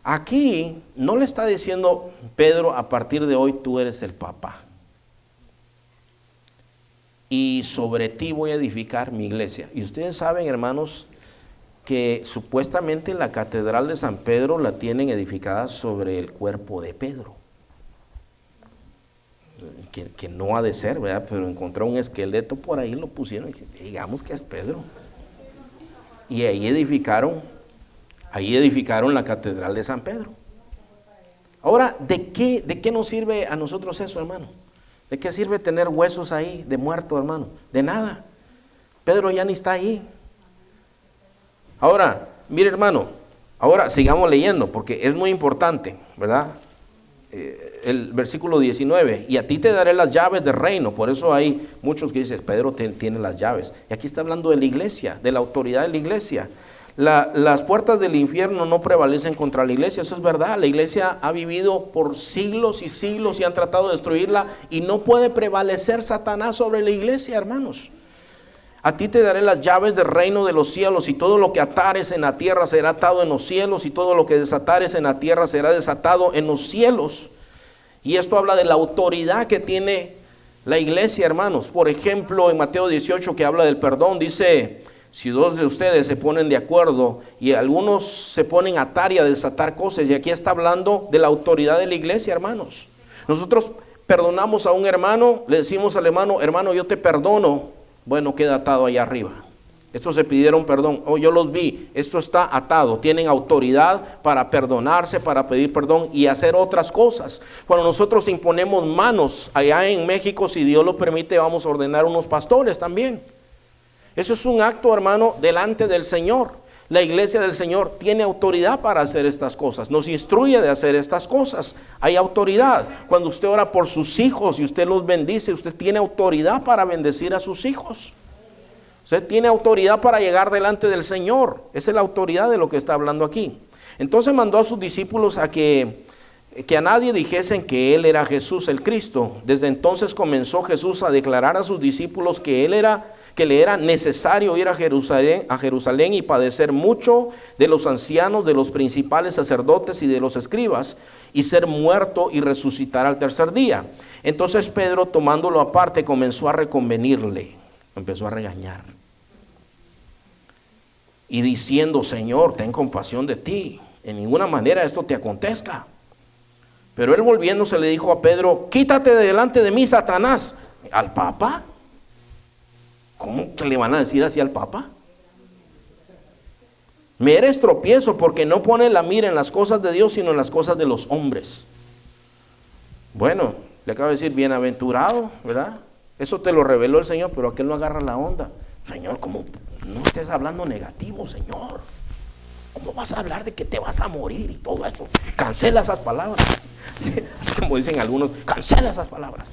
Aquí no le está diciendo Pedro: a partir de hoy tú eres el papá. Y sobre ti voy a edificar mi iglesia. Y ustedes saben, hermanos, que supuestamente la catedral de San Pedro la tienen edificada sobre el cuerpo de Pedro. Que no ha de ser, ¿verdad? Pero encontró un esqueleto por ahí, lo pusieron y digamos que es Pedro. Y ahí edificaron la catedral de San Pedro. Ahora, ¿de qué nos sirve a nosotros eso, hermano? ¿De qué sirve tener huesos ahí de muerto, hermano? De nada. Pedro ya ni está ahí. Ahora, mire, hermano, ahora sigamos leyendo porque es muy importante, ¿verdad? El versículo 19: y a ti te daré las llaves del reino. Por eso hay muchos que dicen: Pedro tiene las llaves. Y aquí está hablando de la iglesia, de la autoridad de la iglesia. Las puertas del infierno no prevalecen contra la iglesia. Eso es verdad. La iglesia ha vivido por siglos y siglos y han tratado de destruirla, y no puede prevalecer Satanás sobre la iglesia, hermanos. A ti te daré las llaves del reino de los cielos, y todo lo que atares en la tierra será atado en los cielos, y todo lo que desatares en la tierra será desatado en los cielos. Y esto habla de la autoridad que tiene la iglesia, hermanos. Por ejemplo, en Mateo 18, que habla del perdón, dice: si dos de ustedes se ponen de acuerdo y algunos se ponen a atar y a desatar cosas, y aquí está hablando de la autoridad de la iglesia, hermanos. Nosotros perdonamos a un hermano, le decimos al hermano: hermano, yo te perdono. Bueno, queda atado allá arriba. Estos se pidieron perdón. Yo los vi. Esto está atado. Tienen autoridad para perdonarse, para pedir perdón y hacer otras cosas. Cuando nosotros imponemos manos allá en México, si Dios lo permite, vamos a ordenar unos pastores también. Eso es un acto, hermano, delante del Señor. La iglesia del Señor tiene autoridad para hacer estas cosas. Nos instruye de hacer estas cosas. Hay autoridad. Cuando usted ora por sus hijos y usted los bendice, usted tiene autoridad para bendecir a sus hijos. Usted tiene autoridad para llegar delante del Señor. Esa es la autoridad de lo que está hablando aquí. Entonces mandó a sus discípulos a que a nadie dijesen que Él era Jesús el Cristo. Desde entonces comenzó Jesús a declarar a sus discípulos que le era necesario ir a Jerusalén y padecer mucho de los ancianos, de los principales sacerdotes y de los escribas, y ser muerto y resucitar al tercer día. Entonces Pedro, tomándolo aparte, comenzó a reconvenirle, empezó a regañar. y diciendo, Señor, ten compasión de ti, en ninguna manera esto te acontezca. Pero él volviéndose le dijo a Pedro, quítate de delante de mí, Satanás. ¿Al Papa? ¿Cómo que le van a decir así al Papa? Me eres tropiezo porque no pone la mira en las cosas de Dios, sino en las cosas de los hombres. Bueno, le acabo de decir, bienaventurado, ¿verdad? Eso te lo reveló el Señor, pero aquel no agarra la onda. Señor, ¿cómo? No estés hablando negativo, Señor. ¿Cómo vas a hablar de que te vas a morir y todo eso? Cancela esas palabras. Así como dicen algunos, cancela esas palabras.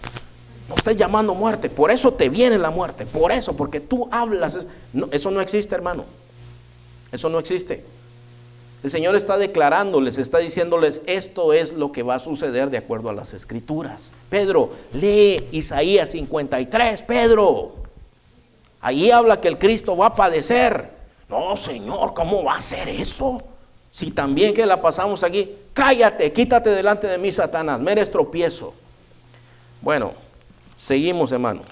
No estés llamando muerte, por eso te viene la muerte, por eso, porque tú hablas. No, eso no existe, hermano. Eso no existe. El Señor está declarándoles, está diciéndoles, esto es lo que va a suceder de acuerdo a las Escrituras. Pedro, lee Isaías 53, Pedro. Ahí habla que el Cristo va a padecer. No, Señor, ¿cómo va a ser eso? Si también que la pasamos aquí, cállate, quítate delante de mí, Satanás, me eres tropiezo. Bueno, seguimos, hermano.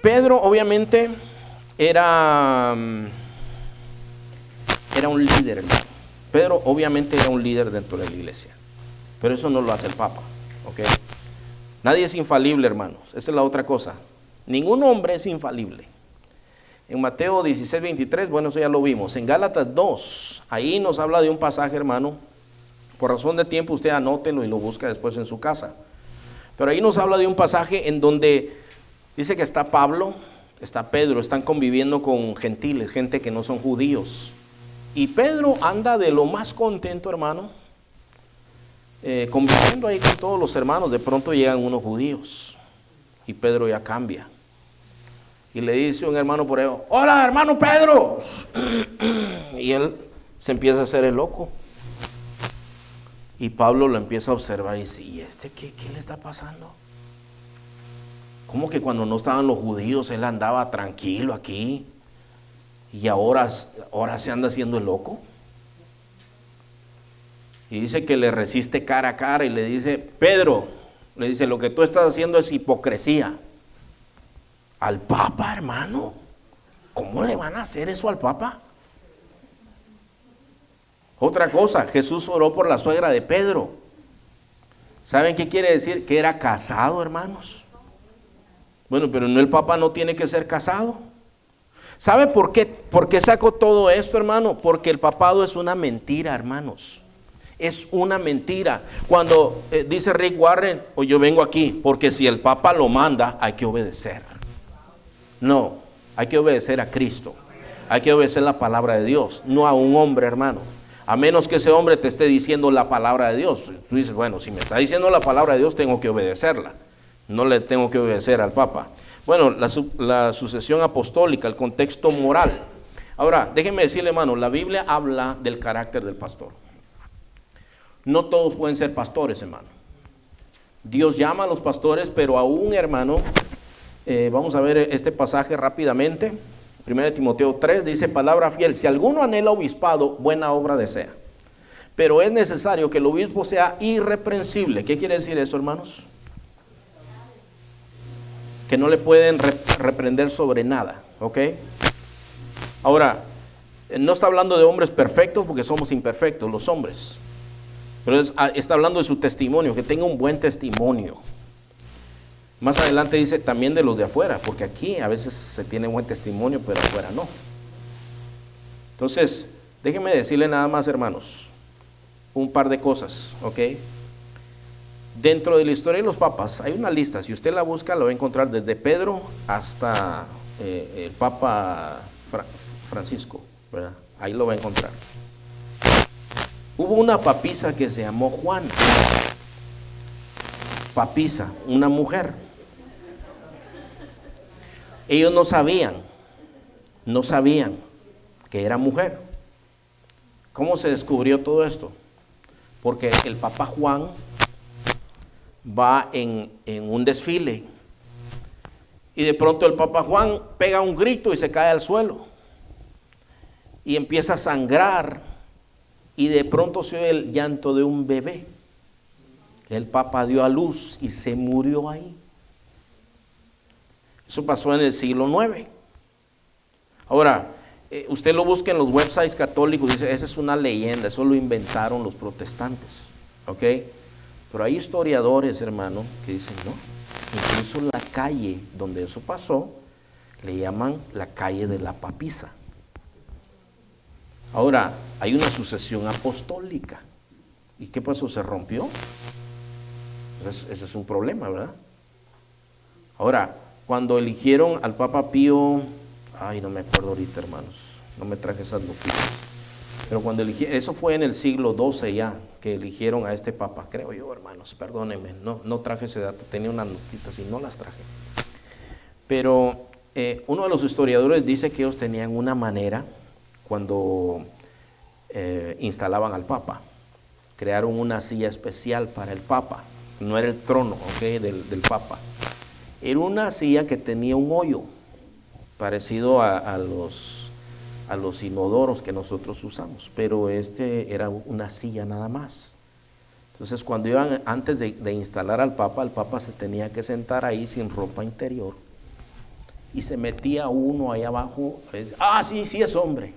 Pedro obviamente era un líder, hermano. Pedro obviamente era un líder dentro de la iglesia, pero eso no lo hace el Papa, ¿ok? Nadie es infalible, hermanos, esa es la otra cosa. Ningún hombre es infalible. En Mateo 16, 23, bueno, eso ya lo vimos. En Gálatas 2, ahí nos habla de un pasaje, hermano. Por razón de tiempo usted anótelo y lo busca después en su casa. Pero ahí nos habla de un pasaje en donde dice que está Pablo, está Pedro, están conviviendo con gentiles, gente que no son judíos. Y Pedro anda de lo más contento, hermano, conviviendo ahí con todos los hermanos. De pronto llegan unos judíos y Pedro ya cambia. Y le dice un hermano por ahí, hola hermano Pedro. Y él se empieza a hacer el loco. Y Pablo lo empieza a observar y dice, ¿y este qué le está pasando? ¿Cómo que cuando no estaban los judíos él andaba tranquilo aquí? Y ahora se anda haciendo el loco. Y dice que le resiste cara a cara y le dice, Pedro, le dice, lo que tú estás haciendo es hipocresía. ¿Al Papa, hermano? ¿Cómo le van a hacer eso al Papa? Otra cosa, Jesús oró por la suegra de Pedro. ¿Saben qué quiere decir? Que era casado, hermanos. Bueno, pero no, el Papa no tiene que ser casado. ¿Sabe por qué sacó todo esto, hermano? Porque el papado es una mentira, hermanos. Es una mentira. Cuando dice Rick Warren, o yo vengo aquí, porque si el Papa lo manda, hay que obedecer. No, hay que obedecer a Cristo. Hay que obedecer la palabra de Dios, no a un hombre, hermano. A menos que ese hombre te esté diciendo la palabra de Dios. Tú dices, bueno, si me está diciendo la palabra de Dios, tengo que obedecerla. No le tengo que obedecer al Papa. Bueno, la sucesión apostólica, el contexto moral. Ahora, déjenme decirle, hermano, la Biblia habla del carácter del pastor. No todos pueden ser pastores, hermano. Dios llama a los pastores, pero aún, hermano, vamos a ver este pasaje rápidamente. 1 Timoteo 3 dice, palabra fiel, si alguno anhela obispado, buena obra desea. Pero es necesario que el obispo sea irreprensible. ¿Qué quiere decir eso, hermanos? Que no le pueden reprender sobre nada, ¿ok? Ahora, no está hablando de hombres perfectos porque somos imperfectos, los hombres. Pero está hablando de su testimonio, que tenga un buen testimonio. Más adelante dice también de los de afuera, porque aquí a veces se tiene buen testimonio, pero afuera no. Entonces, déjenme decirle nada más, hermanos, un par de cosas, ¿ok? Dentro de la historia de los papas hay una lista, si usted la busca la va a encontrar desde Pedro hasta el Papa Francisco, ¿verdad? Ahí lo va a encontrar. Hubo una papisa que se llamó Juana. Papisa, una mujer. Ellos no sabían que era mujer. ¿Cómo se descubrió todo esto? Porque el Papa Juan va en un desfile y de pronto el Papa Juan pega un grito y se cae al suelo y empieza a sangrar y de pronto se oye el llanto de un bebé. El Papa dio a luz y se murió ahí. Eso pasó en el siglo IX. Ahora, usted lo busca en los websites católicos, dice, esa es una leyenda, eso lo inventaron los protestantes, ¿ok? Pero hay historiadores, hermano, que dicen, no, incluso la calle donde eso pasó, le llaman la calle de la papisa. Ahora, hay una sucesión apostólica. ¿Y qué pasó? ¿Se rompió? Ese es un problema, ¿verdad? Ahora, cuando eligieron al Papa Pío, no me acuerdo ahorita, hermanos, no me traje esas notitas, pero cuando eligieron, eso fue en el siglo XII ya, que eligieron a este Papa, creo yo, hermanos, perdónenme, no traje ese dato, tenía unas notitas y no las traje. Pero uno de los historiadores dice que ellos tenían una manera, cuando instalaban al Papa, crearon una silla especial para el Papa, no era el trono, ¿okay? del Papa, era una silla que tenía un hoyo, parecido a los inodoros que nosotros usamos, pero era una silla nada más. Entonces cuando iban, antes de instalar al Papa se tenía que sentar ahí sin ropa interior, y se metía uno ahí abajo, sí es hombre,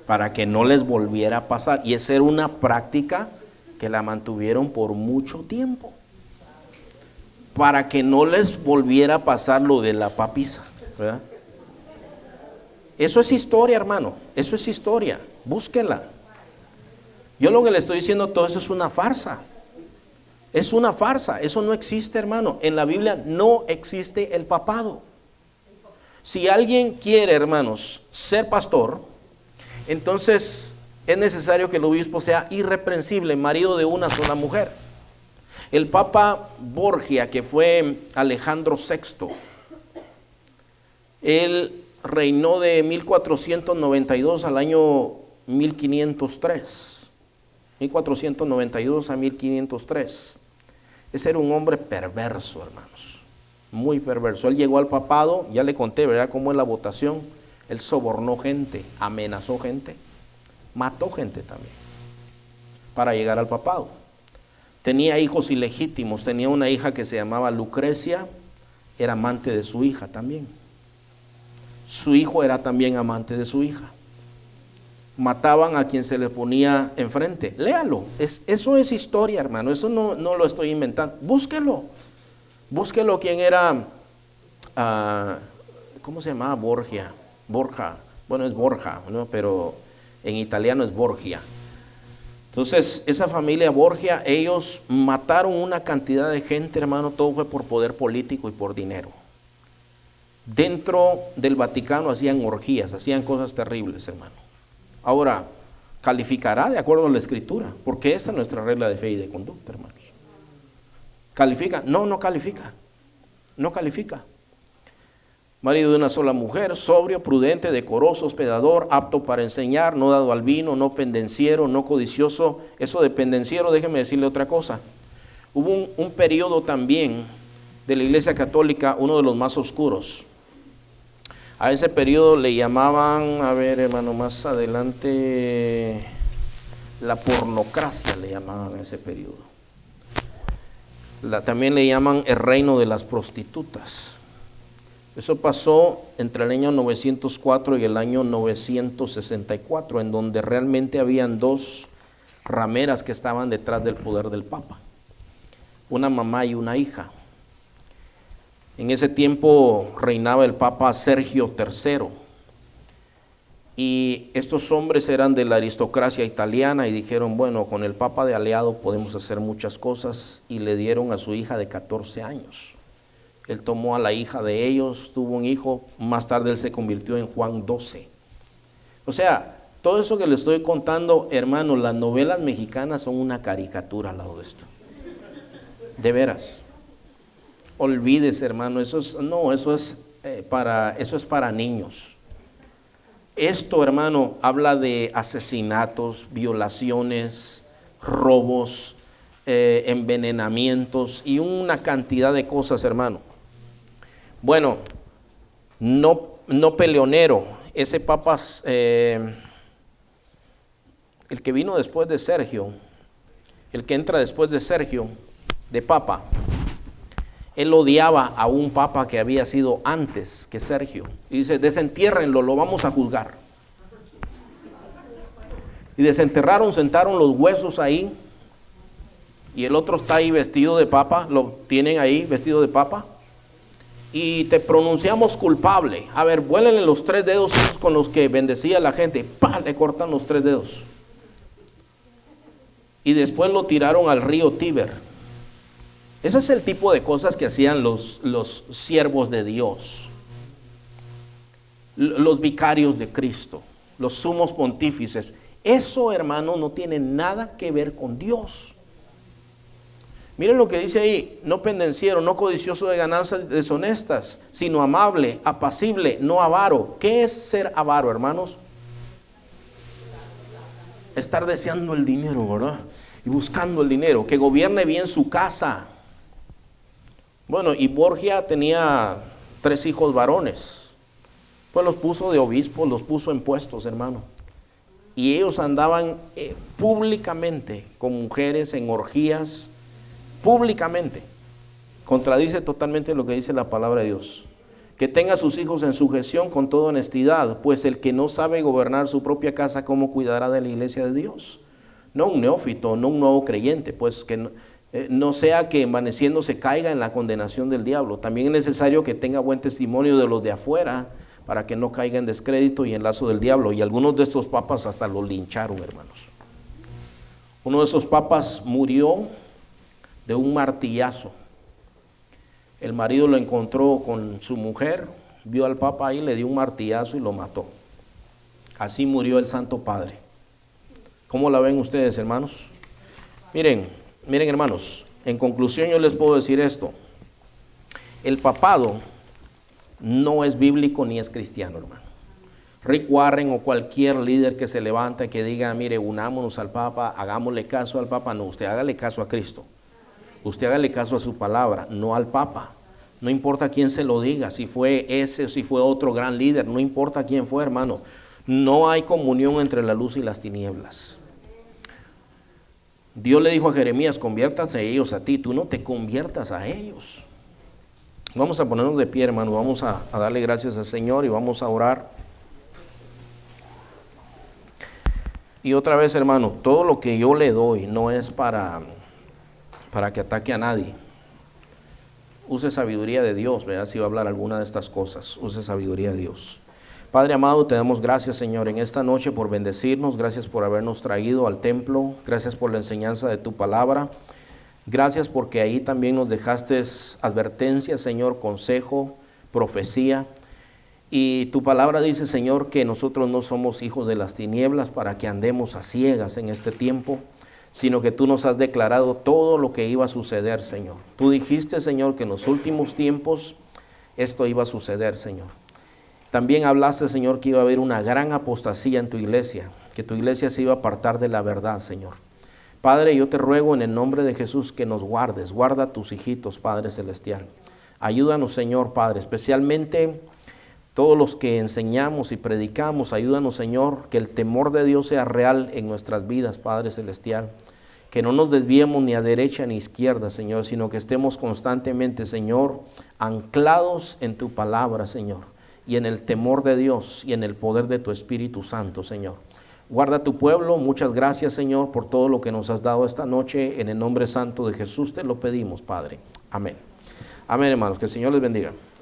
para que no les volviera a pasar. Y esa era una práctica que la mantuvieron por mucho tiempo, para que no les volviera a pasar lo de la papisa, ¿verdad? Eso es historia, hermano, eso es historia, búsquela. Yo lo que le estoy diciendo, todo eso es una farsa. Es una farsa, eso no existe, hermano. En la Biblia no existe el papado. Si alguien quiere, hermanos, ser pastor, entonces es necesario que el obispo sea irreprensible, marido de una sola mujer. El Papa Borgia, que fue Alejandro VI, él reinó de 1492 al año 1503. 1492 a 1503. Ese era un hombre perverso, hermanos, muy perverso. Él llegó al papado, ya le conté, ¿verdad?, cómo es la votación. Él sobornó gente, amenazó gente, mató gente también, para llegar al papado. Tenía hijos ilegítimos, tenía una hija que se llamaba Lucrecia, era amante de su hija también. Su hijo era también amante de su hija. Mataban a quien se le ponía enfrente. Léalo, eso es historia, hermano, eso no lo estoy inventando. Búsquelo quién era, ¿cómo se llamaba? Borgia, bueno, es Borja, ¿no? Pero en italiano es Borgia. Entonces, esa familia Borgia, ellos mataron una cantidad de gente, hermano, todo fue por poder político y por dinero. Dentro del Vaticano hacían orgías, hacían cosas terribles, hermano. Ahora, ¿calificará de acuerdo a la Escritura? Porque esa es nuestra regla de fe y de conducta, hermanos. ¿Califica? No califica. No califica. Marido de una sola mujer, sobrio, prudente, decoroso, hospedador, apto para enseñar, no dado al vino, no pendenciero, no codicioso. Eso de pendenciero, déjeme decirle otra cosa. Hubo un periodo también de la Iglesia Católica, uno de los más oscuros. A ese periodo le llamaban, a ver, hermano, más adelante, la pornocracia le llamaban a ese periodo. También le llaman el reino de las prostitutas. Eso pasó entre el año 904 y el año 964, en donde realmente habían dos rameras que estaban detrás del poder del Papa, una mamá y una hija. En ese tiempo reinaba el Papa Sergio III, y estos hombres eran de la aristocracia italiana y dijeron, bueno, con el Papa de aliado podemos hacer muchas cosas, y le dieron a su hija de 14 años. Él tomó a la hija de ellos, tuvo un hijo, más tarde él se convirtió en Juan XII. O sea, todo eso que le estoy contando, hermano, las novelas mexicanas son una caricatura al lado de esto. De veras. Olvídese, hermano, eso es para niños. Esto, hermano, habla de asesinatos, violaciones, robos, envenenamientos y una cantidad de cosas, hermano. Bueno, no peleonero, ese papa, el que vino después de Sergio, el que entra después de Sergio, de papa, él odiaba a un papa que había sido antes que Sergio. Y dice, desentiérrenlo, lo vamos a juzgar. Y desenterraron, sentaron los huesos ahí. Y el otro está ahí vestido de papa, lo tienen ahí vestido de papa. Y te pronunciamos culpable. A ver, vuélenle los 3 dedos con los que bendecía a la gente. ¡Pah! Le cortan los 3 dedos. Y después lo tiraron al río Tíber. Ese es el tipo de cosas que hacían los siervos de Dios. Los vicarios de Cristo. Los sumos pontífices. Eso, hermano, no tiene nada que ver con Dios. Miren lo que dice ahí, no pendenciero, no codicioso de ganancias deshonestas, sino amable, apacible, no avaro. ¿Qué es ser avaro, hermanos? Estar deseando el dinero, ¿verdad? Y buscando el dinero, que gobierne bien su casa. Bueno, y Borgia tenía 3 hijos varones. Pues los puso de obispos, los puso en puestos, hermano. Y ellos andaban públicamente con mujeres en orgías, públicamente. Contradice totalmente lo que dice la palabra de Dios. Que tenga a sus hijos en sujeción con toda honestidad, pues el que no sabe gobernar su propia casa, ¿cómo cuidará de la iglesia de Dios? No un neófito, no un nuevo creyente, pues que no sea que envaneciendo se caiga en la condenación del diablo. También es necesario que tenga buen testimonio de los de afuera, para que no caiga en descrédito y en lazo del diablo. Y algunos de estos papas hasta los lincharon, hermanos. Uno de esos papas murió de un martillazo. El marido lo encontró con su mujer, vio al papa ahí, le dio un martillazo y lo mató. Así murió el Santo Padre. ¿Cómo la ven ustedes, hermanos? Miren hermanos, en conclusión yo les puedo decir esto. El papado no es bíblico ni es cristiano, hermano. Rick Warren o cualquier líder que se levanta y que diga, mire, unámonos al Papa, hagámosle caso al Papa. No, usted hágale caso a Cristo. Usted hágale caso a su palabra, no al Papa. No importa quién se lo diga, si fue ese o si fue otro gran líder, no importa quién fue, hermano. No hay comunión entre la luz y las tinieblas. Dios le dijo a Jeremías, conviértanse ellos a ti, tú no te conviertas a ellos. Vamos a ponernos de pie, hermano, vamos a darle gracias al Señor y vamos a orar. Y otra vez, hermano, todo lo que yo le doy no es para que ataque a nadie. Use sabiduría de Dios, ¿verdad? Si va a hablar alguna de estas cosas, use sabiduría de Dios. Padre amado, te damos gracias, Señor, en esta noche por bendecirnos, gracias por habernos traído al templo, gracias por la enseñanza de tu palabra. Gracias porque ahí también nos dejaste advertencia, Señor, consejo, profecía. Y tu palabra dice, Señor, que nosotros no somos hijos de las tinieblas para que andemos a ciegas en este tiempo, sino que tú nos has declarado todo lo que iba a suceder, Señor. Tú dijiste, Señor, que en los últimos tiempos esto iba a suceder, Señor. También hablaste, Señor, que iba a haber una gran apostasía en tu iglesia, que tu iglesia se iba a apartar de la verdad, Señor. Padre, yo te ruego en el nombre de Jesús que nos guardes, guarda a tus hijitos, Padre Celestial. Ayúdanos, Señor, Padre, especialmente todos los que enseñamos y predicamos, ayúdanos, Señor, que el temor de Dios sea real en nuestras vidas, Padre Celestial. Que no nos desviemos ni a derecha ni a izquierda, Señor, sino que estemos constantemente, Señor, anclados en tu palabra, Señor, y en el temor de Dios y en el poder de tu Espíritu Santo, Señor. Guarda tu pueblo, muchas gracias, Señor, por todo lo que nos has dado esta noche. En el nombre santo de Jesús te lo pedimos, Padre. Amén. Amén, hermanos, que el Señor les bendiga.